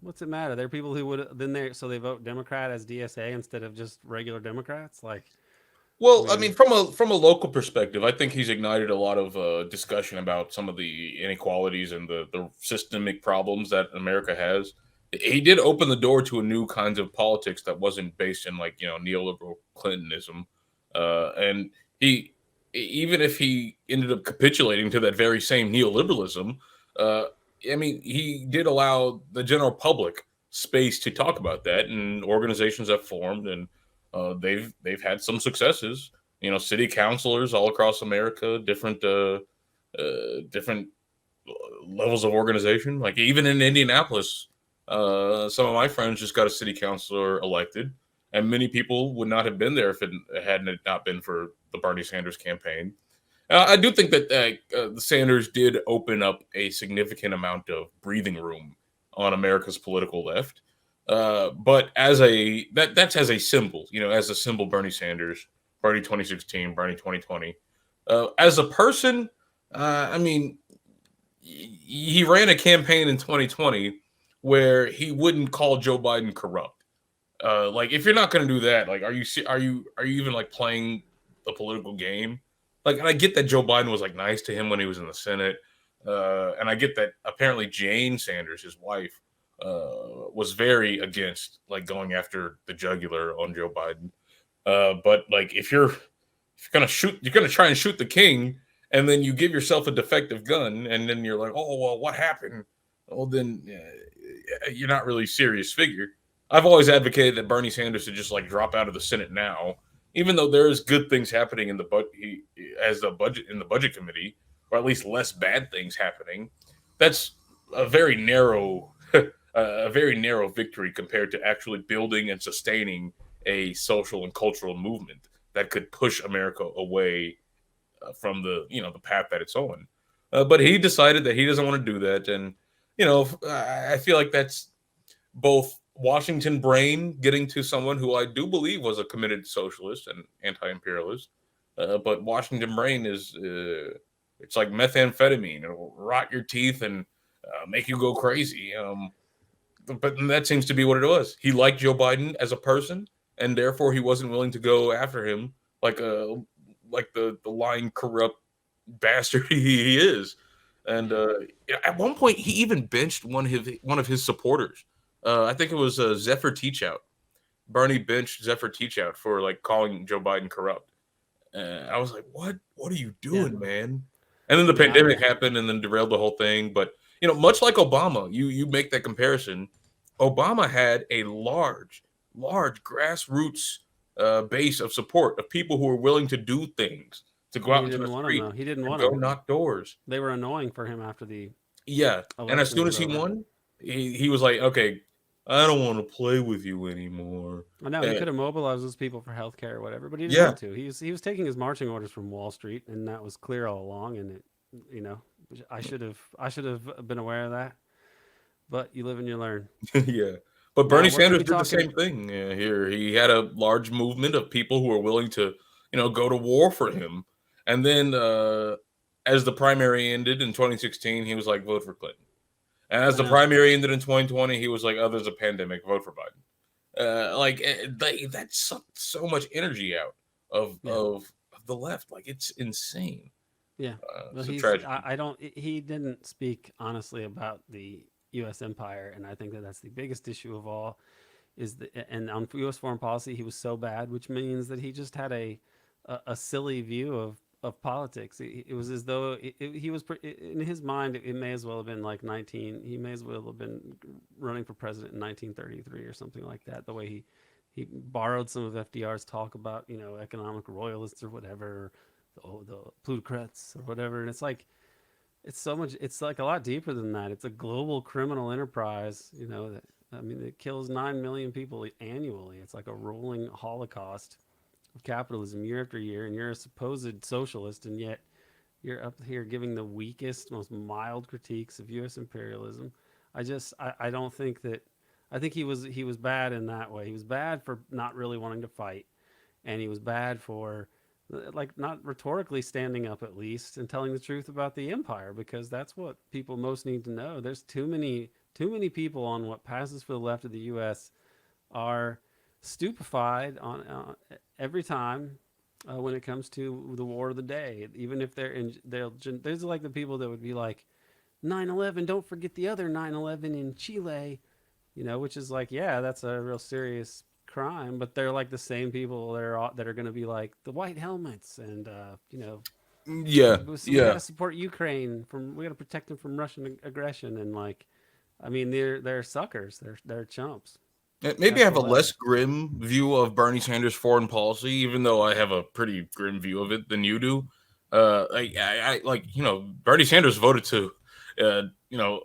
What's it matter? There are people who would then they so they vote Democrat as DSA instead of just regular Democrats. Like, I Well, I mean, mean, from a local perspective, I think he's ignited a lot of discussion about some of the inequalities and the systemic problems that America has. He did open the door to a new kinds of politics that wasn't based in like neoliberal Clintonism, and he even if he ended up capitulating to that very same neoliberalism, uh, I mean, he did allow the general public space to talk about that, and organizations have formed and they've had some successes. City councilors all across America, different levels of organization. Like even in Indianapolis, some of my friends just got a city councilor elected, and many people would not have been there if it hadn't not been for the Bernie Sanders campaign. I do think that the Sanders did open up a significant amount of breathing room on America's political left. But as that's as a symbol, as a symbol, Bernie Sanders, Bernie 2016, Bernie 2020. As a person, I mean, he ran a campaign in 2020 where he wouldn't call Joe Biden corrupt. Like if you're not going to do that, like are you even like playing the political game? Like, and I get that Joe Biden was like nice to him when he was in the Senate, and I get that apparently Jane Sanders, his wife, was very against like going after the jugular on Joe Biden. But like if you're gonna shoot, you're gonna try and shoot the king, and then you give yourself a defective gun, and then you're like, oh well, what happened? Well, then you're not really a serious figure. I've always advocated that Bernie Sanders should just like drop out of the Senate now, even though there is good things happening in the as the budget in the budget committee, or at least less bad things happening. That's a very narrow, a very narrow victory compared to actually building and sustaining a social and cultural movement that could push America away from the path that it's on. But he decided that he doesn't want to do that, and I feel like that's both Washington brain getting to someone who I do believe was a committed socialist and anti-imperialist, but Washington brain is it's like methamphetamine. It'll rot your teeth and make you go crazy. But that seems to be what it was. He liked Joe Biden as a person, and therefore he wasn't willing to go after him like the lying corrupt bastard he is. And at one point, he even benched one of his supporters. I think it was Zephyr Teachout. Bernie benched Zephyr Teachout for like calling Joe Biden corrupt. I was like, "What? What are you yeah. doing, man?" And then the I mean, pandemic happened, and then derailed the whole thing. But much like Obama, you make that comparison. Obama had a large grassroots base of support of people who were willing to do things, to go but out he into the didn't want them street though. He didn't and want go them. knock doors. They were annoying for him after the Yeah, and as election soon was as he over. won, he was like, "Okay, I don't want to play with you anymore." I know he And could have mobilized those people for healthcare or whatever, but he didn't yeah, want to. He was taking his marching orders from Wall Street, and that was clear all along. And it, you know, I should have been aware of that. But you live and you learn. yeah. But Now Bernie we're going to Sanders be did the talking. same thing. Here, he had a large movement of people who were willing to, go to war for him. And then, as the primary ended in 2016, he was like, "Vote for Clinton." And as I the know. primary ended in 2020, he was like, "Oh, there's a pandemic. Vote for Biden." That sucked so much energy out of Yeah. of of the left. Like it's insane. Yeah. Well, It's a he's. tragedy. I don't. He didn't speak honestly about the U.S. empire, and I think that that's the biggest issue of all. Is the and on U.S. foreign policy, he was so bad, which means that he just had a silly view of politics. It was as though he was in his mind. It may as well have been like 19. He may as well have been running for president in 1933 or something like that. The way he borrowed some of FDR's talk about economic royalists or whatever, the plutocrats or whatever, and it's like it's so much. It's like a lot deeper than that. It's a global criminal enterprise. That I mean, it kills 9 million people annually. It's like a rolling holocaust of capitalism year after year, and you're a supposed socialist, and yet You're up here giving the weakest, most mild critiques of U.S. imperialism. I don't think that. I think he was bad in that way. He was bad for not really wanting to fight, and he was bad for like not rhetorically standing up at least and telling the truth about the empire, because that's what people most need to know. There's too many people on what passes for the left of the U.S. are stupefied on every time when it comes to the war of the day. Even if there's like the people that would be like 9/11, don't forget the other 9/11 in Chile, which is like, yeah, that's a real serious crime, but they're like the same people that are going to be like the white helmets and Yeah, we got yeah. to support Ukraine, we got to protect them from Russian aggression, and like, I mean, they're suckers, they're chumps. Maybe I That's the have a less left. grim view of Bernie Sanders' foreign policy, even though I have a pretty grim view of it than you do. I like, Bernie Sanders voted to,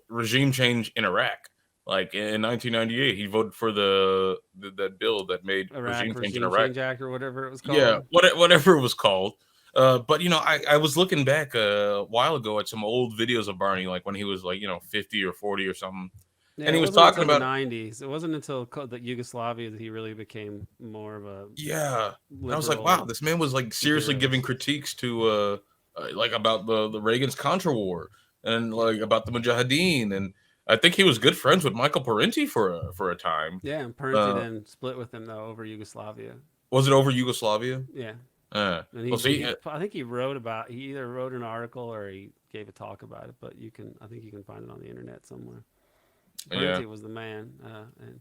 regime change in Iraq. Like in 1998, he voted for that bill that made regime Iraq change in Regime Iraq. Change Act or whatever it was Yeah, called. whatever it was called. But I was looking back a while ago at some old videos of Barney, like when he was like 50 or 40 or something, Yeah, and it he was wasn't talking until the about. 90s. It wasn't until the Yugoslavia that he really became more of a Yeah, and I was like, wow, liberal this man was like seriously giving imperialist. critiques to like about the Reagan's Contra War and like about the Mujahideen, and I think he was good friends with Michael Parenti for a time. Yeah, and Parenti Uh, then split with him though over Yugoslavia. was it over Yugoslavia? Yeah, and Well, see, I think he either wrote an article or he gave a talk about it. But I think you can find it on the internet somewhere. yeah, Parenti was the man, and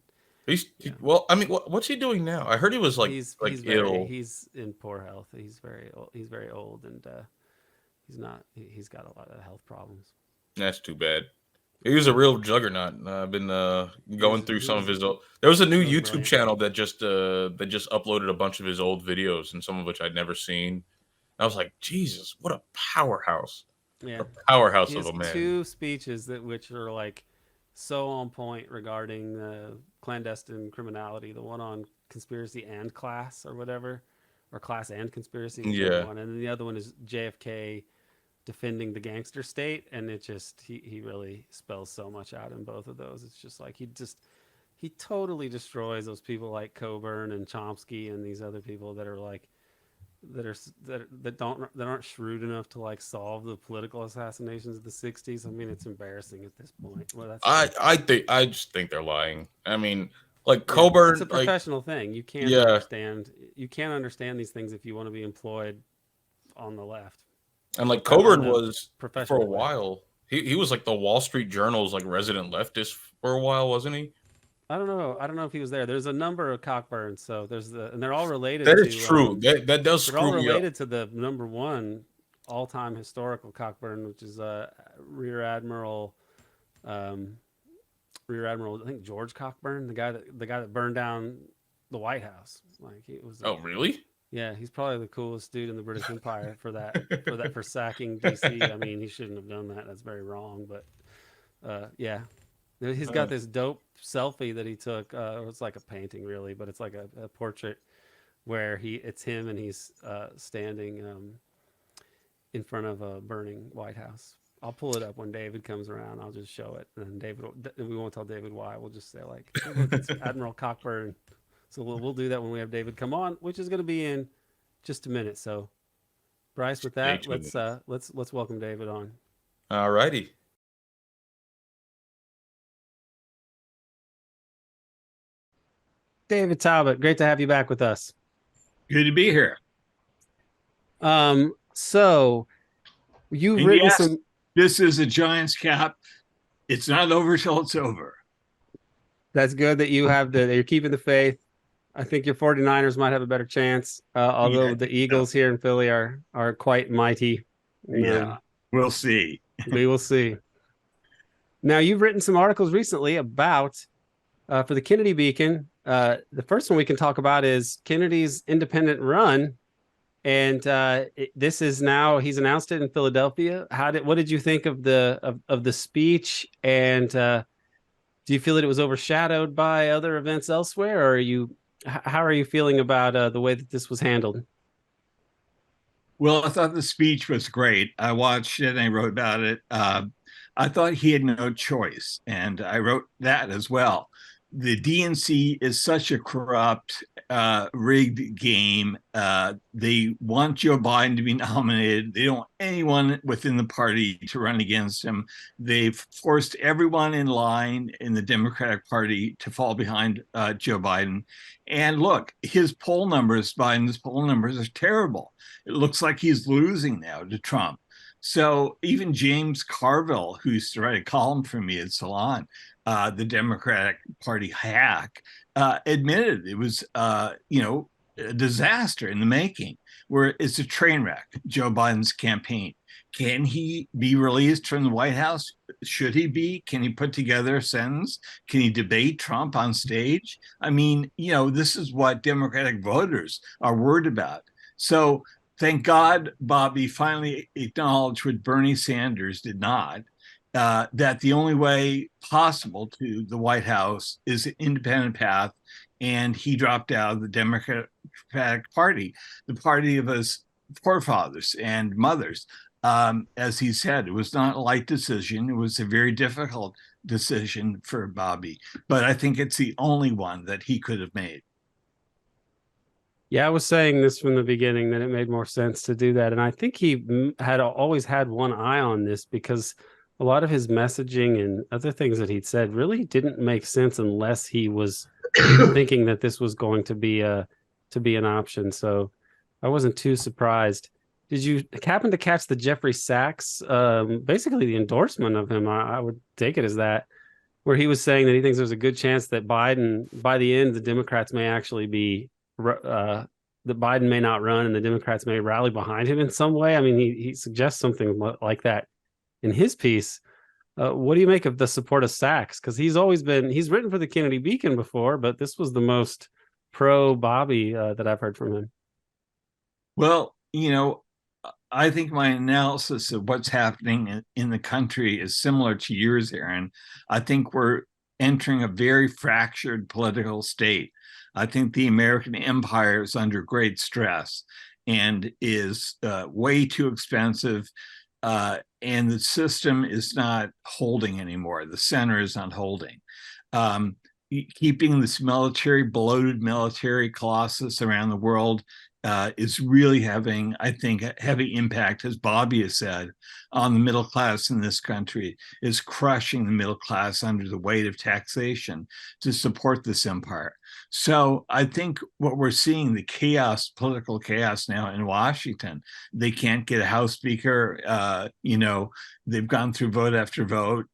yeah, well, I mean, what's he doing now? I heard he was like ill. he's in poor health. He's very old, and he's got a lot of health problems. That's too bad. He was a Yeah, real juggernaut. I've been he going was through he some of was his old. There was a new he was YouTube brilliant. channel that just uploaded a bunch of his old videos, and some of which I'd never seen. I was like, Jesus, what a powerhouse! Yeah, What a powerhouse he of has a man. two speeches that which are like so on point regarding clandestine criminality. The one on conspiracy and class or whatever, or class and conspiracy, whichever Yeah, one, and then the other one is JFK defending the gangster state, and it just he really spells so much out in both of those. It's just like he totally destroys those people like Coburn and Chomsky and these other people that are like that aren't shrewd enough to like solve the political assassinations of the 60s. I mean, it's embarrassing at this point. Well, that's I the I think I just think they're lying. I mean, like Yeah, it's a Coburn, like professional thing. yeah, You can't understand these things if you want to be employed on the left, and like on Coburn the was for a professional left. while. He was like the Wall Street Journal's like resident leftist for a while, wasn't he? I don't know. I don't know if he was there. There's a number of Cockburns, so and they're all related That is to true. That does they're all screw me up. related to the number one all-time historical Cockburn, which is Rear Admiral um, Rear Admiral, I think George Cockburn, the guy that burned down the White House. Like it was Oh, really? yeah, he's probably the coolest dude in the British Empire for sacking DC. I mean, he shouldn't have done that. That's very wrong. But yeah, he's got this dope selfie that he took. It's like a painting, really, but it's like a portrait where it's him and he's standing in front of a burning White House. I'll pull it up when David comes around. I'll just show it, and we won't tell David why. We'll just say like, hey, look, it's Admiral Cockburn. So we'll do that when we have David come on, which is going to be in just a minute. So, Bryce, with Stay that, tuned. let's welcome David on. All righty. David Talbot, great to have you back with us. Good to be here. So you've And written yes, some. this is a Giants cap. It's not over till it's over. That's good that that you're keeping the faith. I think your 49ers might have a better chance, although Yeah, the Eagles here in Philly are quite mighty. yeah. We'll see. We will see. Now, you've written some articles recently about for the Kennedy Beacon. The first one we can talk about is Kennedy's independent run, and this is now he's announced it in Philadelphia. What did you think of the speech, and do you feel that it was overshadowed by other events elsewhere, or how are you feeling about the way that this was handled? Well, I thought the speech was great. I watched it and I wrote about it. I thought he had no choice, and I wrote that as well. The DNC is such a corrupt, rigged game. They want Joe Biden to be nominated. They don't want anyone within the party to run against him. They've forced everyone in line in the Democratic Party to fall behind Joe Biden. And look, Biden's poll numbers are terrible. It looks like he's losing now to Trump. So even James Carville, who used to write a column for me at Salon, the Democratic Party hack, admitted it was, a disaster in the making, where it's a train wreck, Joe Biden's campaign. Can he be released from the White House? Should he be? Can he put together a sentence? Can he debate Trump on stage? I mean, this is what Democratic voters are worried about. So thank God Bobby finally acknowledged what Bernie Sanders did not, that the only way possible to the White House is an independent path. And he dropped out of the Democratic Party, the party of his forefathers and mothers. As he said, it was not a light decision. It was a very difficult decision for Bobby, but I think it's the only one that he could have made. Yeah, I was saying this from the beginning that it made more sense to do that. And I think he had always had one eye on this, because a lot of his messaging and other things that he'd said really didn't make sense unless he was thinking that this was going to be an option. So I wasn't too surprised. Did you happen to catch the Jeffrey Sachs, basically the endorsement of him? I would take it as that, where he was saying that he thinks there's a good chance that Biden, by the end, the Democrats may actually be that Biden may not run and the Democrats may rally behind him in some way. I mean, he suggests something like that in his piece. What do you make of the support of Sachs? Because he's written for the Kennedy Beacon before, but this was the most pro Bobby that I've heard from him. Well, I think my analysis of what's happening in the country is similar to yours, Aaron. I think we're entering a very fractured political state. I think the American empire is under great stress and is way too expensive. And the system is not holding anymore. The center is not holding. Keeping this bloated military colossus around the world is really having, I think, a heavy impact, as Bobby has said, on the middle class in this country, is crushing the middle class under the weight of taxation to support this empire. So I think what we're seeing, the political chaos now in Washington, they can't get a House Speaker. They've gone through vote after vote.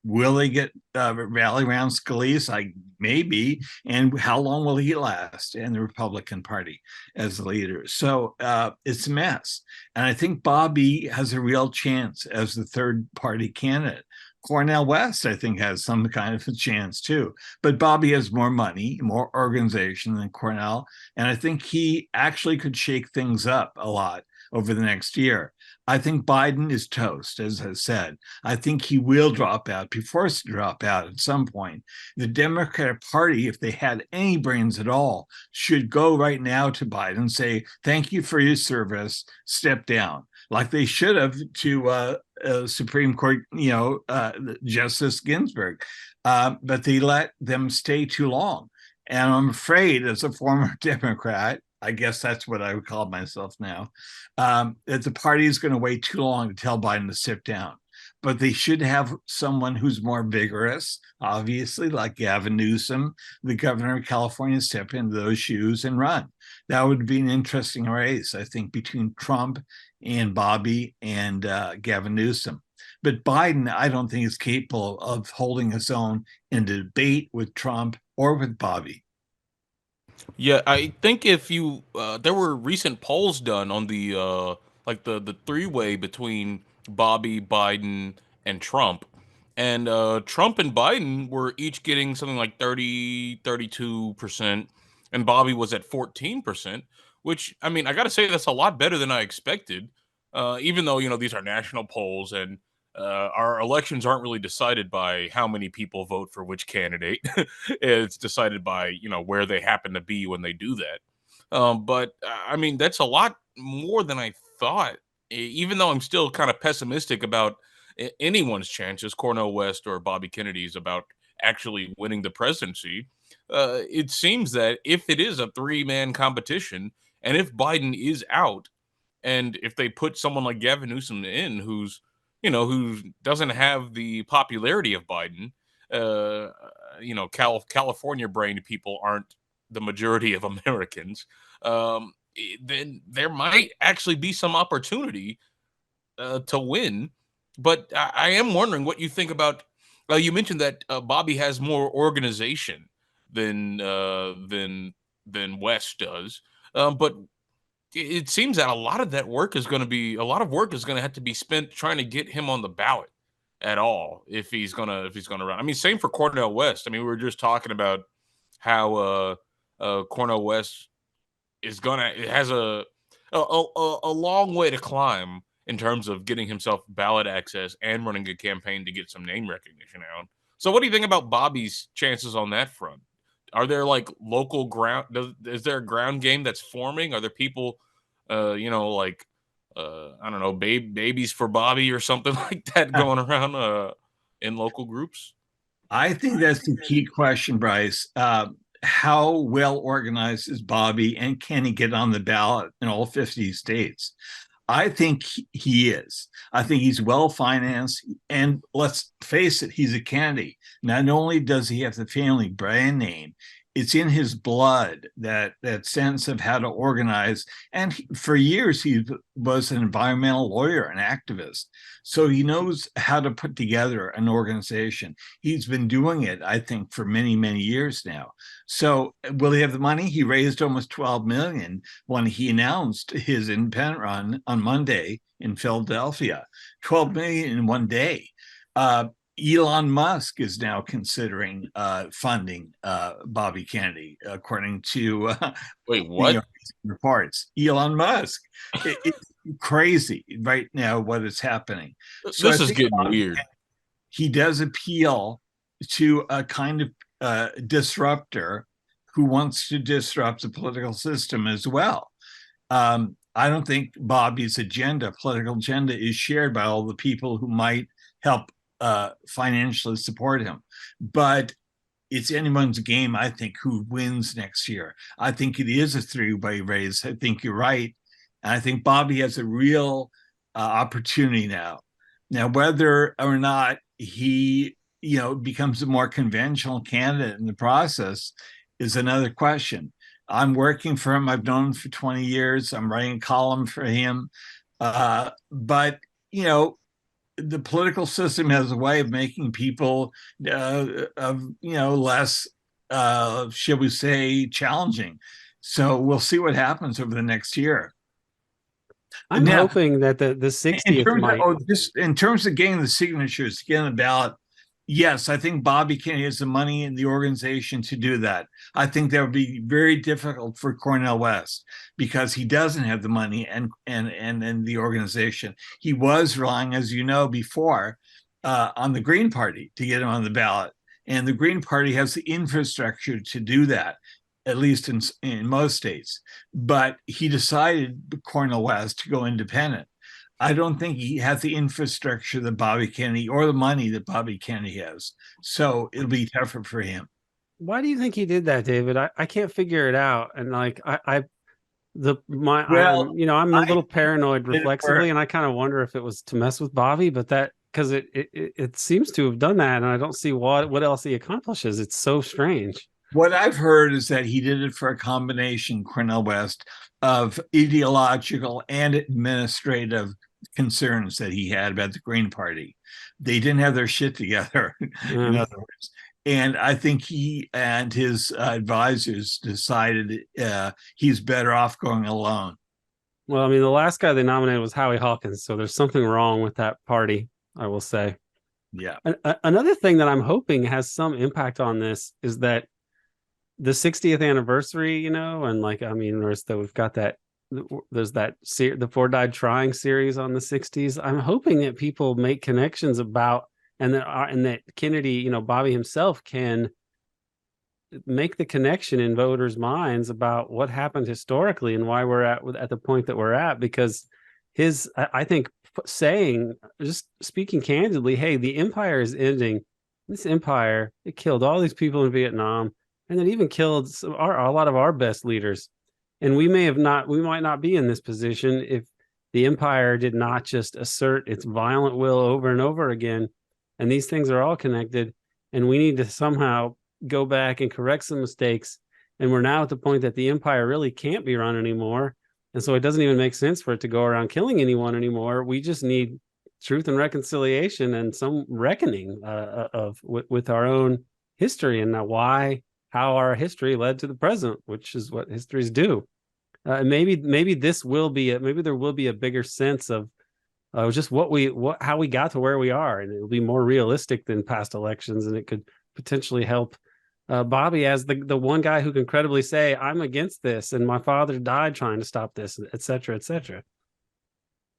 Will they get rally around Scalise? Maybe. And how long will he last in the Republican Party as the leader? So it's a mess. And I think Bobby has a real chance as the third party candidate. Cornel West, I think, has some kind of a chance too. But Bobby has more money, more organization than Cornel. And I think he actually could shake things up a lot over the next year. I think Biden is toast, as I said. I think he will drop out, be forced to drop out at some point. The Democratic Party, if they had any brains at all, should go right now to Biden and say, thank you for your service, step down, like they should have to Supreme Court, Justice Ginsburg. But they let them stay too long. And I'm afraid, as a former Democrat, I guess that's what I would call myself now, that the party is going to wait too long to tell Biden to sit down. But they should have someone who's more vigorous, obviously, like Gavin Newsom, the governor of California, step into those shoes and run. That would be an interesting race, I think, between Trump and Bobby and Gavin Newsom. But Biden, I don't think, is capable of holding his own in a debate with Trump or with Bobby. Yeah, I think if you there were recent polls done on the the three-way between Bobby, Biden, and Trump. And Trump and Biden were each getting something like 32%, and Bobby was at 14%, which, I mean, I got to say that's a lot better than I expected. Even though, these are national polls, and our elections aren't really decided by how many people vote for which candidate. It's decided by, where they happen to be when they do that. But I mean, that's a lot more than I thought, even though I'm still kind of pessimistic about anyone's chances, Cornel West or Bobby Kennedy's, about actually winning the presidency, it seems that if it is a three-man competition, and if Biden is out, and if they put someone like Gavin Newsom in, who doesn't have the popularity of Biden, California-brained people aren't the majority of Americans. Then there might actually be some opportunity to win. But I am wondering what you think about. You mentioned that Bobby has more organization than West does, but it seems that a lot of work is going to have to be spent trying to get him on the ballot at all if he's gonna run. I mean, same for Cornel West. I mean, we were just talking about how Cornel West has a long way to climb in terms of getting himself ballot access and running a campaign to get some name recognition out. So what do you think about Bobby's chances on that front? Are there like local ground? Is there a ground game that's forming? Are there people, I don't know, babies for Bobby or something like that going around in local groups? I think that's the key question, Bryce. How well organized is Bobby, and can he get on the ballot in all 50 states? I think he is. I think he's well financed, and let's face it, he's a candidate. Not only does he have the family brand name, it's in his blood, that sense of how to organize. And for years, he was an environmental lawyer, an activist. So he knows how to put together an organization. He's been doing it, I think, for many, many years now. So will he have the money? He raised almost 12 million when he announced his independent run on Monday in Philadelphia. 12 million in one day. Elon Musk is now considering funding Bobby Kennedy, according to Wait, what? Reports. Elon Musk. It's crazy right now what is happening. So this is getting weird. He does appeal to a kind of disruptor who wants to disrupt the political system as well. I don't think Bobby's political agenda, is shared by all the people who might help financially support him. But it's anyone's game, I think, who wins next year. I think it is a three-way race. I think you're right. And I think Bobby has a real opportunity now. Now, whether or not he, becomes a more conventional candidate in the process is another question. I'm working for him. I've known him for 20 years. I'm writing a column for him. But, the political system has a way of making people, less, shall we say, challenging. So we'll see what happens over the next year. I'm hoping that the 60th might. In terms of getting the signatures to get on the ballot, yes, I think Bobby Kennedy has the money and the organization to do that. I think that would be very difficult for Cornel West because he doesn't have the money and the organization. He was relying, as you know, before on the Green Party to get him on the ballot. And the Green Party has the infrastructure to do that, at least in most states. But he decided, Cornel West, to go independent. I don't think he has the infrastructure that Bobby Kennedy or the money that Bobby Kennedy has. So it'll be tougher for him. Why do you think he did that, David? I can't figure it out. And like I'm a little paranoid reflexively, and I kind of wonder if it was to mess with Bobby, but because it seems to have done that, and I don't see what else he accomplishes. It's so strange. What I've heard is that he did it for a combination, Cornel West, of ideological and administrative concerns that he had about the Green Party. They didn't have their shit together, in other words. And I think he and his advisors decided he's better off going alone. Well, I mean, the last guy they nominated was Howie Hawkins, so there's something wrong with that party, I will say. Yeah. Another thing that I'm hoping has some impact on this is that the 60th anniversary, and we've got that, there's the Four Died Trying series on the 60s. I'm hoping that people make connections about, and that Kennedy, Bobby himself can make the connection in voters' minds about what happened historically and why we're at the point that we're at, because I think saying, just speaking candidly, hey, the empire is ending. This empire, it killed all these people in Vietnam, and it even killed a lot of our best leaders. And we might not be in this position if the empire did not just assert its violent will over and over again. And these things are all connected, and we need to somehow go back and correct some mistakes. And we're now at the point that the empire really can't be run anymore. And so it doesn't even make sense for it to go around killing anyone anymore. We just need truth and reconciliation and some reckoning with our own history and how our history led to the present, which is what histories do. Maybe there will be a bigger sense of just how we got to where we are, and it'll be more realistic than past elections, and it could potentially help Bobby as the one guy who can credibly say, I'm against this, and my father died trying to stop this, et cetera, et cetera.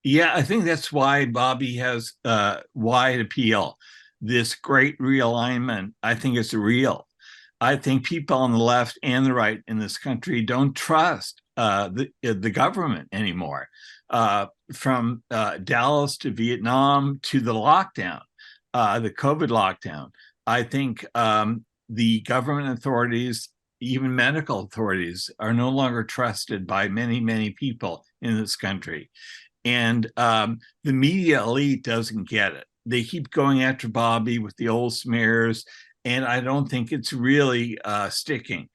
Yeah, I think that's why Bobby has wide appeal. This great realignment, I think it's real. I think people on the left and the right in this country don't trust the government anymore. From Dallas to Vietnam to the lockdown, the COVID lockdown, I think the government authorities, even medical authorities, are no longer trusted by many, many people in this country. And the media elite doesn't get it. They keep going after Bobby with the old smears, and I don't think it's really sticking,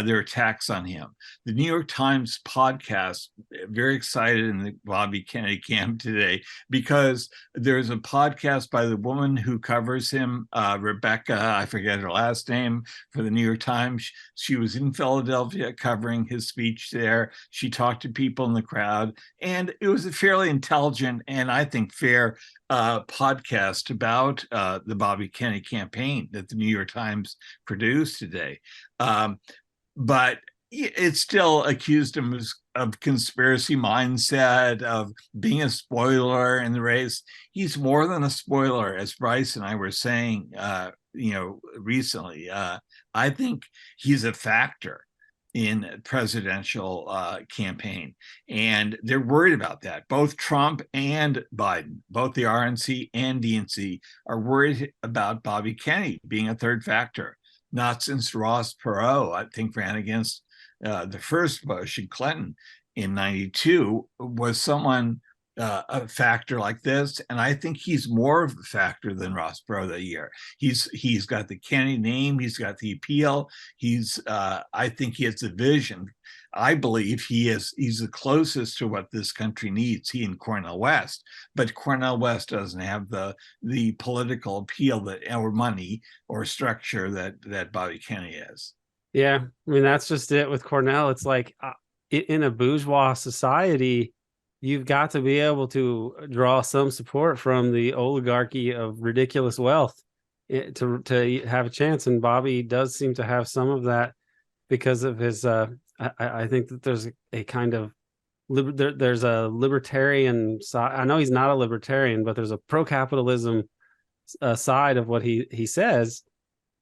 their attacks on him. The New York Times podcast, very excited in the Bobby Kennedy camp today, because there's a podcast by the woman who covers him, Rebecca, I forget her last name, for the New York Times. She was in Philadelphia covering his speech there. She talked to people in the crowd, and it was a fairly intelligent and I think fair podcast about the Bobby Kennedy campaign that the New York Times produced today. But it still accused him of conspiracy mindset, of being a spoiler in the race. He's more than a spoiler, as Bryce and I were saying, recently. I think he's a factor in presidential campaign, and they're worried about that. Both Trump and Biden, both the RNC and DNC, are worried about Bobby Kennedy being a third factor. Not since Ross Perot, I think, ran against the first Bush and Clinton in '92, was someone a factor like this. And I think he's more of a factor than Ross Perot that year. He's got the Kennedy name, he's got the appeal. I think he has the vision. I believe he's the closest to what this country needs, he and Cornel West. But Cornel West doesn't have the political appeal or money or structure that Bobby Kennedy has. Yeah, I mean, that's just it with Cornel. It's like in a bourgeois society, you've got to be able to draw some support from the oligarchy of ridiculous wealth to have a chance. And Bobby does seem to have some of that because of his I think that there's a kind of there's a libertarian side. I know he's not a libertarian, but there's a pro-capitalism side of what he says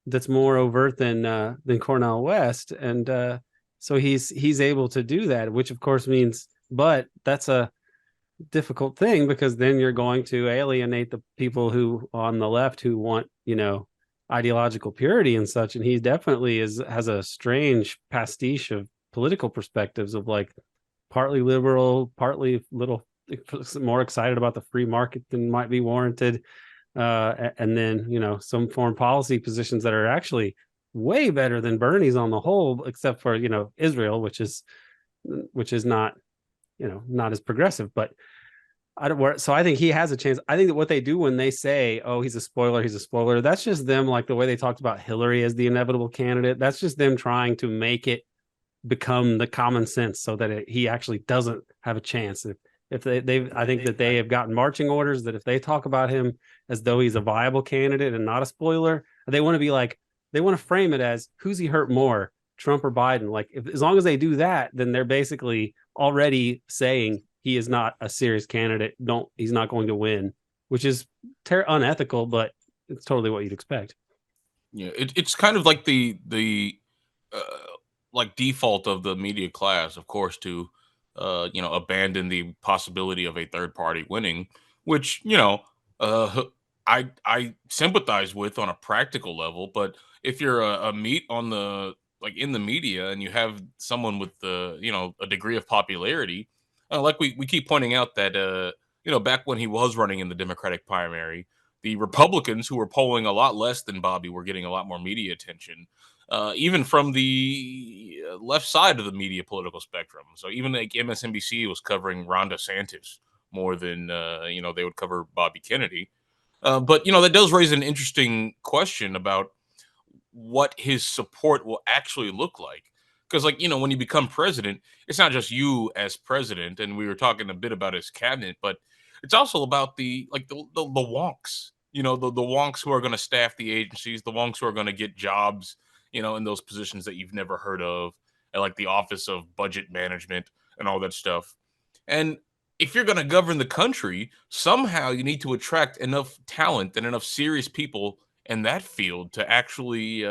that's more overt than Cornel West, and so he's able to do that, which of course means, but that's a difficult thing because then you're going to alienate the people who on the left who want ideological purity and such, and he definitely has a strange pastiche of political perspectives of like partly liberal, partly little more excited about the free market than might be warranted, and then some foreign policy positions that are actually way better than Bernie's on the whole, except for Israel, which is not not as progressive. But so I think he has a chance. I think that what they do when they say, oh, he's a spoiler, that's just them, like the way they talked about Hillary as the inevitable candidate. That's just them trying to make it become the common sense so that he actually doesn't have a chance. If I think that they have gotten marching orders that if they talk about him as though he's a viable candidate and not a spoiler, they want to frame it as, who's he hurt more, Trump or Biden? Like, as long as they do that, then they're basically already saying he is not a serious candidate. He's not going to win, which is unethical, but it's totally what you'd expect. Yeah, it's kind of like the like default of the media class, of course, to abandon the possibility of a third party winning, which I sympathize with on a practical level. But if you're a meat on the like in the media and you have someone with a degree of popularity, like we keep pointing out that back when he was running in the Democratic primary, the Republicans who were polling a lot less than Bobby were getting a lot more media attention, even from the left side of the media political spectrum. So even like MSNBC was covering Ron DeSantis more than they would cover Bobby Kennedy. But that does raise an interesting question about what his support will actually look like. Because, when you become president, it's not just you as president, and we were talking a bit about his cabinet, but it's also about the wonks, the wonks who are going to staff the agencies, the wonks who are going to get jobs, in those positions that you've never heard of, and like the Office of Budget Management and all that stuff. And if you're going to govern the country, somehow you need to attract enough talent and enough serious people in that field to actually,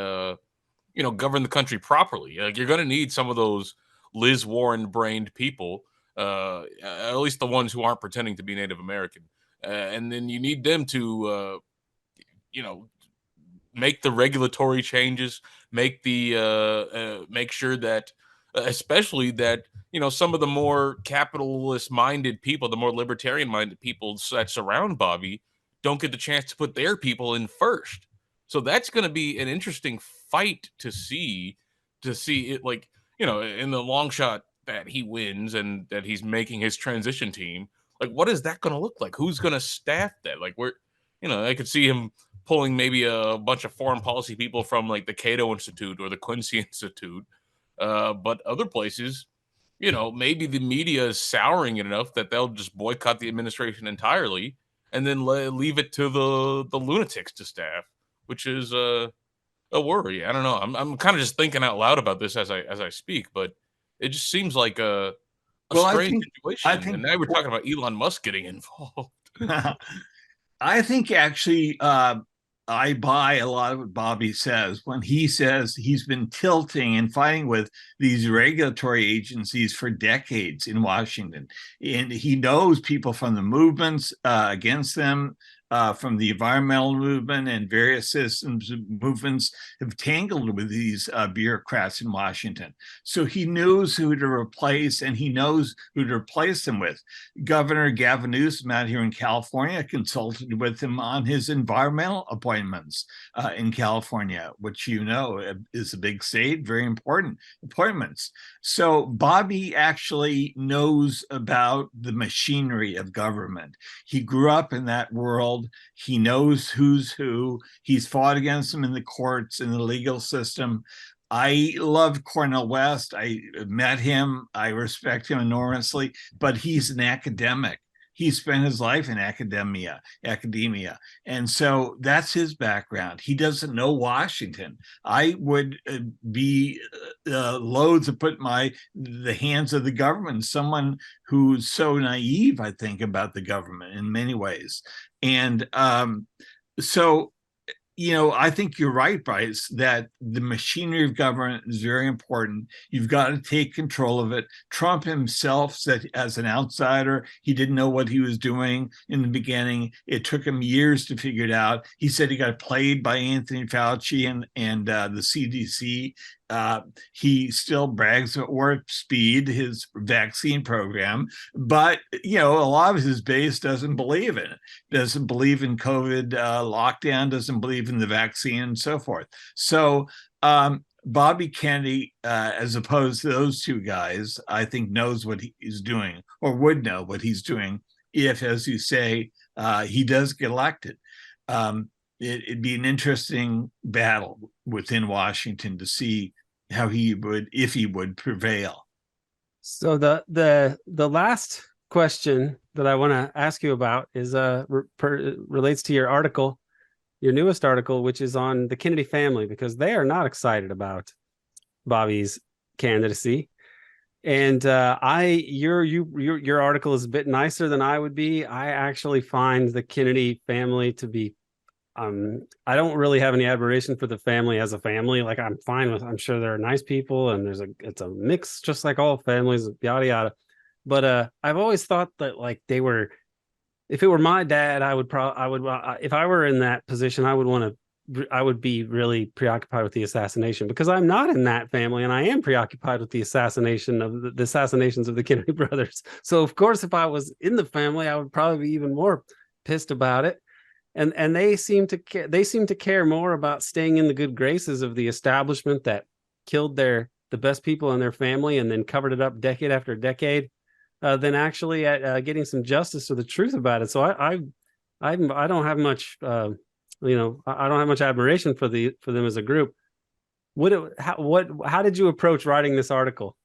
govern the country properly. Like you're going to need some of those Liz Warren brained people, at least the ones who aren't pretending to be Native American. And then you need them to, you know, make the regulatory changes, make sure that, especially that some of the more capitalist minded people, the more libertarian minded people that surround Bobby, don't get the chance to put their people in first. So that's going to be an interesting fight to see it, like in the long shot that he wins and that he's making his transition team. Like, what is that going to look like? Who's going to staff that? Like, I could see him pulling maybe a bunch of foreign policy people from like the Cato Institute or the Quincy Institute. But other places, maybe the media is souring it enough that they'll just boycott the administration entirely and then leave it to the lunatics to staff, which is a worry. I don't know. I'm kind of just thinking out loud about this as I speak, but it just seems like a Well, strange I situation. And think now we're talking about Elon Musk getting involved. I think actually, I buy a lot of what Bobby says when he says he's been tilting and fighting with these regulatory agencies for decades in Washington. And he knows people from the movements against them, from the environmental movement and various systems movements have tangled with these bureaucrats in Washington. So he knows who to replace and he knows who to replace them with. Governor Gavin Newsom out here in California consulted with him on his environmental appointments in California, which is a big state, very important appointments. So Bobby actually knows about the machinery of government. He grew up in that world. He knows who's who. He's fought against them in the courts, in the legal system. I love Cornel West. I met him. I respect him enormously, but he's an academic. He spent his life in academia. And so that's his background. He doesn't know Washington. I would be loath to put the hands of the government, someone who's so naive, I think, about the government in many ways. And so I think you're right, Bryce, that the machinery of government is very important. You've got to take control of it. Trump himself said, as an outsider, he didn't know what he was doing in the beginning. It took him years to figure it out. He said he got played by Anthony Fauci and the CDC. He still brags about Warp Speed, his vaccine program, but a lot of his base doesn't believe in it, doesn't believe in COVID lockdown, doesn't believe in the vaccine, and so forth. So Bobby Kennedy, as opposed to those two guys, I think knows what he's doing, or would know what he's doing if, as you say, he does get elected. It'd be an interesting battle within Washington to see how if he would prevail. So the last question that I want to ask you about is relates to your article, your newest article, which is on the Kennedy family, because they are not excited about Bobby's candidacy. And your article is a bit nicer than I would be. I actually find the Kennedy family to be I don't really have any admiration for the family as a family. Like, I'm sure they're nice people and it's a mix, just like all families, yada, yada. But I've always thought that like they were. If it were my dad, if I were in that position, I would be really preoccupied with the assassination because I'm not in that family, and I am preoccupied with the assassinations of the Kennedy brothers. So of course, if I was in the family, I would probably be even more pissed about it. And they seem to care more about staying in the good graces of the establishment that killed the best people in their family and then covered it up decade after decade, than actually at getting some justice or the truth about it. So I don't have much I don't have much admiration for them as a group. How did you approach writing this article?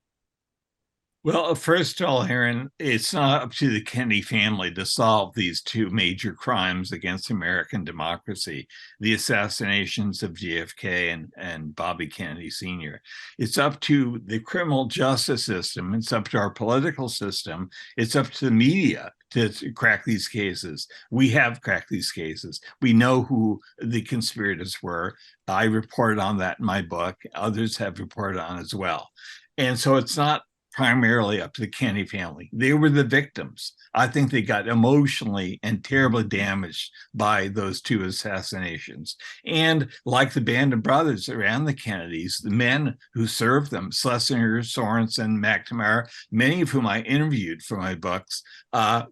Well, first of all, Aaron, it's not up to the Kennedy family to solve these two major crimes against American democracy, the assassinations of JFK and Bobby Kennedy Sr. It's up to the criminal justice system. It's up to our political system. It's up to the media to crack these cases. We have cracked these cases. We know who the conspirators were. I reported on that in my book. Others have reported on as well. And so it's not primarily up to the Kennedy family. They were the victims. I think they got emotionally and terribly damaged by those two assassinations. And like the band of brothers around the Kennedys, the men who served them, Schlesinger, Sorensen, McNamara, many of whom I interviewed for my books,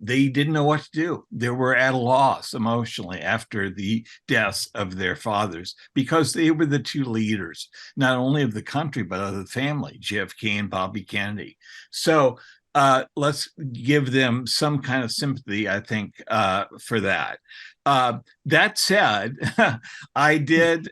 they didn't know what to do. They were at a loss emotionally after the deaths of their fathers because they were the two leaders, not only of the country, but of the family, JFK and Bobby Kennedy. So let's give them some kind of sympathy, I think, for that. That said, I did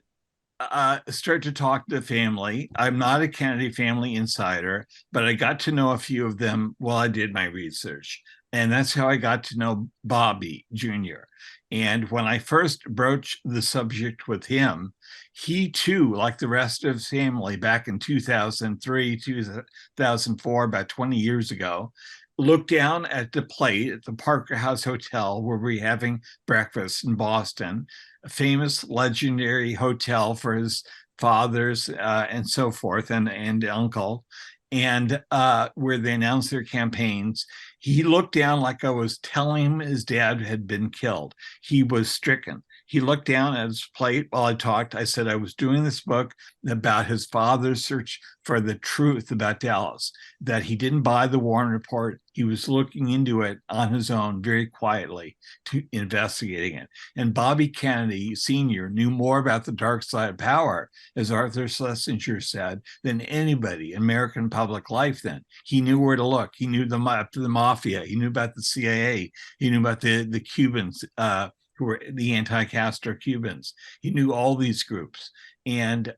start to talk to the family. I'm not a Kennedy family insider, but I got to know a few of them while I did my research. And that's how I got to know Bobby Jr. And when I first broached the subject with him, he too, like the rest of his family back in 2003, 2004, about 20 years ago, looked down at the plate at the Parker House Hotel where we were having breakfast in Boston, a famous legendary hotel for his fathers and so forth, and uncle, and where they announced their campaigns. He looked down like I was telling him his dad had been killed. He was stricken. He looked down at his plate while I talked. I said I was doing this book about his father's search for the truth about Dallas, that he didn't buy the Warren Report. He was looking into it on his own, very quietly, to investigating it. And Bobby Kennedy Sr. knew more about the dark side of power, as Arthur Schlesinger said, than anybody in American public life then. He knew where to look. He knew the mafia. He knew about the CIA. He knew about the Cubans, who were the anti-Castro Cubans. He knew all these groups. And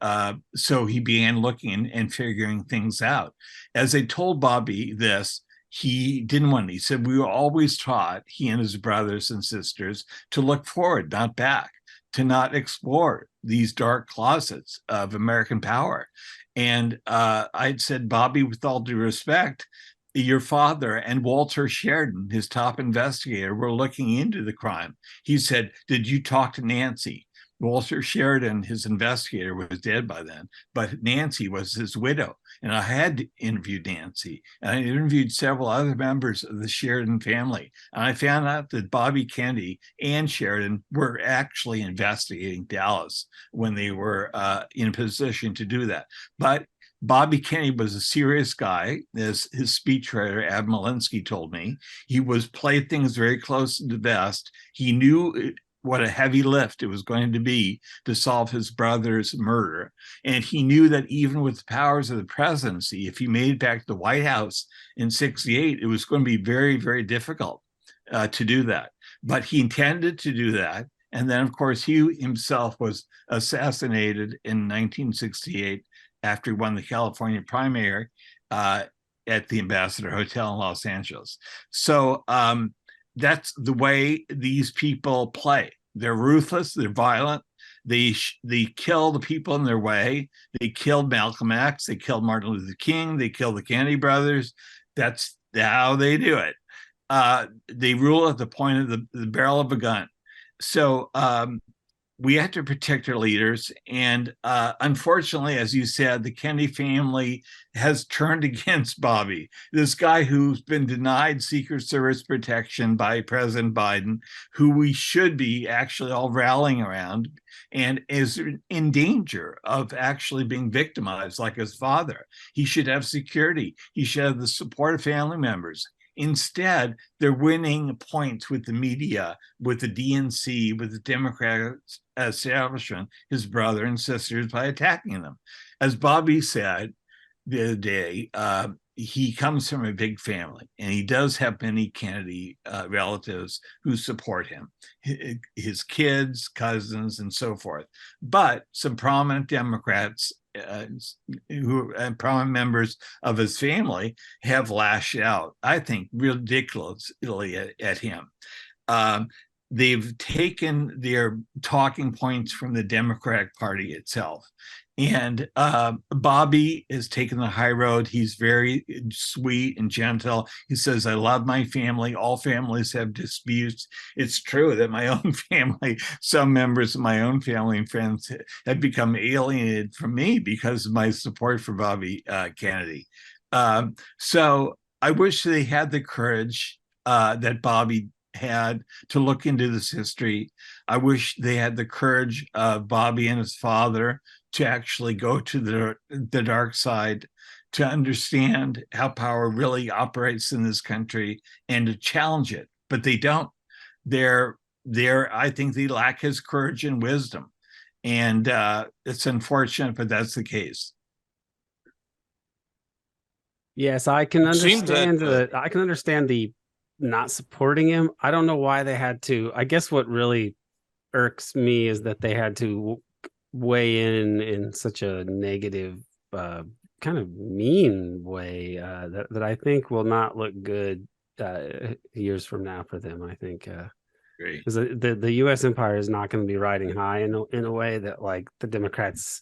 so he began looking and figuring things out. As I told Bobby this, he didn't want it. He said, we were always taught, he and his brothers and sisters, to look forward, not back, to not explore these dark closets of American power. And I'd said, Bobby, with all due respect, your father and Walter Sheridan, his top investigator, were looking into the crime. He said, did you talk to Nancy? Walter Sheridan, his investigator, was dead by then, but Nancy was his widow. And I had interviewed Nancy, and I interviewed several other members of the Sheridan family. And I found out that Bobby Kennedy and Sheridan were actually investigating Dallas when they were in a position to do that. But Bobby Kennedy was a serious guy, as his speechwriter, Ab Malinsky, told me. He played things very close to the vest. He knew what a heavy lift it was going to be to solve his brother's murder. And he knew that even with the powers of the presidency, if he made it back to the White House in 1968, it was going to be very, very difficult to do that. But he intended to do that. And then, of course, he himself was assassinated in 1968 after he won the California primary at the Ambassador Hotel in Los Angeles. So that's the way these people play. They're ruthless, they're violent, they kill the people in their way. They killed Malcolm X, they killed Martin Luther King, they killed the Kennedy brothers. That's how they do it. They rule at the point of the barrel of a gun. So we have to protect our leaders. And unfortunately, as you said, the Kennedy family has turned against Bobby, this guy who's been denied Secret Service protection by President Biden, who we should be actually all rallying around, and is in danger of actually being victimized like his father. He should have security. He should have the support of family members. Instead, they're winning points with the media, with the DNC, with the Democratic establishment, his brother and sisters, by attacking them. As Bobby said the other day, he comes from a big family, and he does have many Kennedy relatives who support him, his kids, cousins, and so forth. But some prominent Democrats prominent members of his family have lashed out, I think, ridiculously at him. They've taken their talking points from the Democratic Party itself. And Bobby has taken the high road. He's very sweet and gentle. He says, I love my family. All families have disputes. It's true that my own family, some members of my own family and friends have become alienated from me because of my support for Bobby Kennedy. So I wish they had the courage that Bobby had to look into this history. I wish they had the courage of Bobby and his father to actually go to the dark side, to understand how power really operates in this country and to challenge it. But they don't. I think they lack his courage and wisdom. And it's unfortunate, but that's the case. Yes, I can understand I can understand the not supporting him. I don't know why they had to. I guess what really irks me is that they had to weigh in such a negative, kind of mean way that I think will not look good years from now for them. I think because the U.S. empire is not going to be riding high in a way that like the Democrats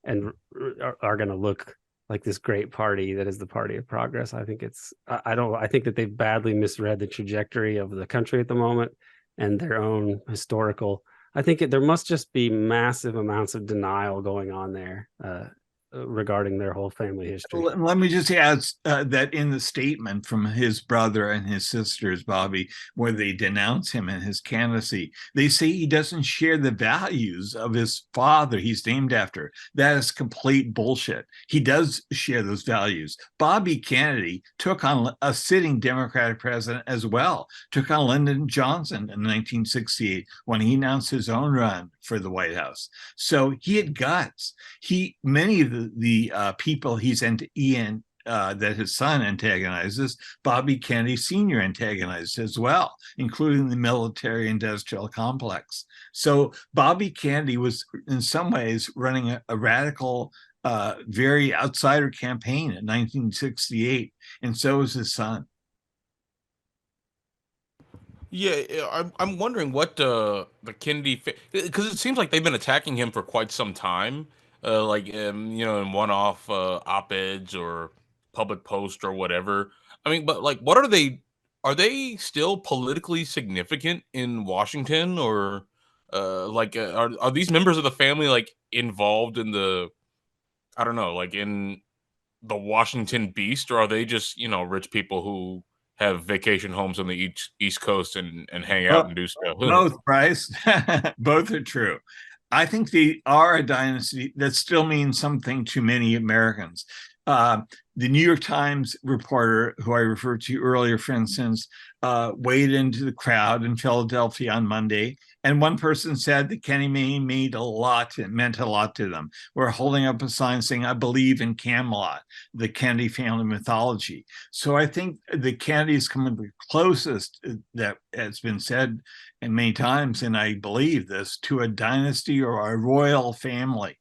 are going to look like this great party that is the party of progress. I think I think that they've badly misread the trajectory of the country at the moment and their own historical. I think there must just be massive amounts of denial going on there regarding their whole family history. Let me just add that in the statement from his brother and his sisters, Bobby, where they denounce him and his candidacy, they say he doesn't share the values of his father he's named after. That is complete bullshit. He does share those values. Bobby Kennedy took on a sitting Democratic president as well, took on Lyndon Johnson in 1968 when he announced his own run for the White House. So he had guts. Many of the people that his son antagonizes, Bobby Kennedy Sr. antagonized as well, including the military-industrial complex. So Bobby Kennedy was in some ways running a radical, very outsider campaign in 1968, and so was his son. Yeah, I'm wondering what the Kennedy, because it seems like they've been attacking him for quite some time, in one-off op-eds or public post or whatever. I mean, but like, what are they? Are they still politically significant in Washington, or are these members of the family like involved in I don't know, like in the Washington Beast, or are they just rich people who have vacation homes on the East Coast and hang out and do stuff? Both, Bryce. Both are true. I think they are a dynasty that still means something to many Americans. The New York Times reporter, who I referred to earlier, for instance, waded into the crowd in Philadelphia on Monday, and one person said that Kennedy meant a lot to them. We're holding up a sign saying, I believe in Camelot, the Kennedy family mythology. So I think the Kennedys come the closest that has been said and many times, and I believe this, to a dynasty or a royal family.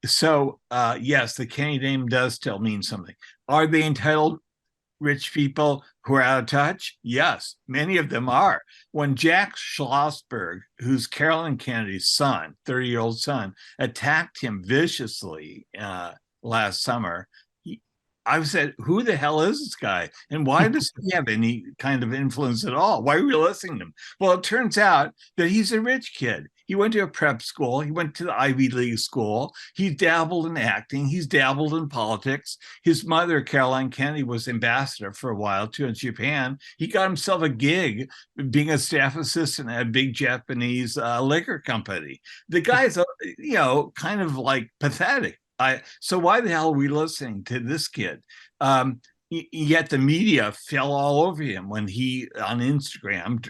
So yes, the Kennedy name does still mean something. Are they entitled rich people who are out of touch? Yes, many of them are. When Jack Schlossberg, who's Carolyn Kennedy's son, 30-year-old son, attacked him viciously last summer, I said, who the hell is this guy? And why does he have any kind of influence at all? Why are we listening to him? Well, it turns out that he's a rich kid. He went to a prep school. He went to the Ivy League school. He dabbled in acting. He's dabbled in politics. His mother, Caroline Kennedy, was ambassador for a while to Japan. He got himself a gig being a staff assistant at a big Japanese liquor company. The guy's, kind of like pathetic. So why the hell are we listening to this kid? Yet the media fell all over him when he, on Instagram,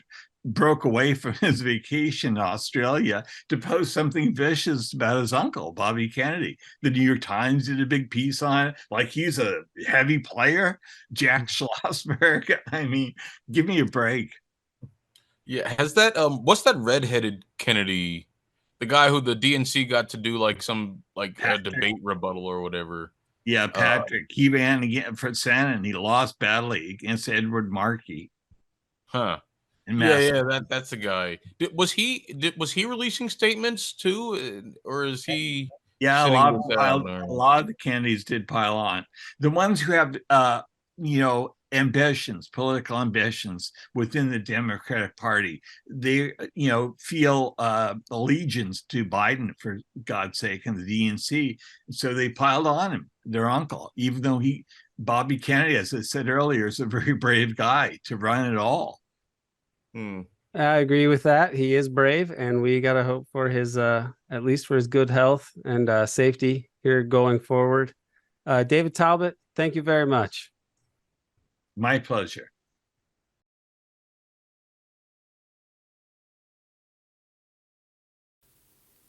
broke away from his vacation in Australia to post something vicious about his uncle, Bobby Kennedy. The New York Times did a big piece on it, like he's a heavy player, Jack Schlossberg. I mean, give me a break. Yeah, has that what's that redheaded Kennedy, the guy who the DNC got to do like some like a debate rebuttal or whatever? Yeah, Patrick. He ran again for Senate and he lost badly against Edward Markey. Huh. In Yeah, that's the guy. Was he releasing statements too, or is he Yeah, sitting this a out? Or... lot of the Kennedys did pile on. The ones who have, ambitions, political ambitions within the Democratic Party, they, feel allegiance to Biden, for God's sake, and the DNC. So they piled on him, their uncle, even though Bobby Kennedy, as I said earlier, is a very brave guy to run it all. I agree with that. He is brave, and we got to hope for his, at least for his good health and safety here going forward. David Talbot, thank you very much. My pleasure.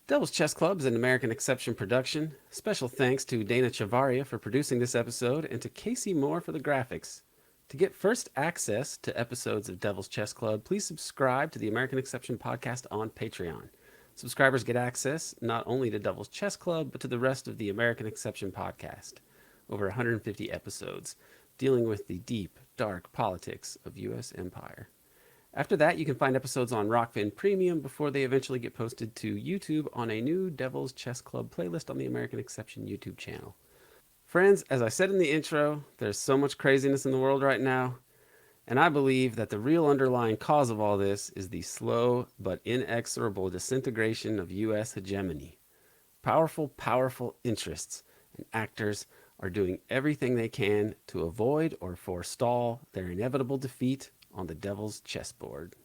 Devil's Chess Club is an American Exception production. Special thanks to Dana Chavarria for producing this episode and to Casey Moore for the graphics. To get first access to episodes of Devil's Chess Club, please subscribe to the American Exception podcast on Patreon. Subscribers get access not only to Devil's Chess Club, but to the rest of the American Exception podcast. Over 150 episodes dealing with the deep, dark politics of U.S. empire. After that, you can find episodes on Rockfin Premium before they eventually get posted to YouTube on a new Devil's Chess Club playlist on the American Exception YouTube channel. Friends, as I said in the intro, there's so much craziness in the world right now, and I believe that the real underlying cause of all this is the slow but inexorable disintegration of U.S. hegemony. Powerful interests and actors are doing everything they can to avoid or forestall their inevitable defeat on the devil's chessboard.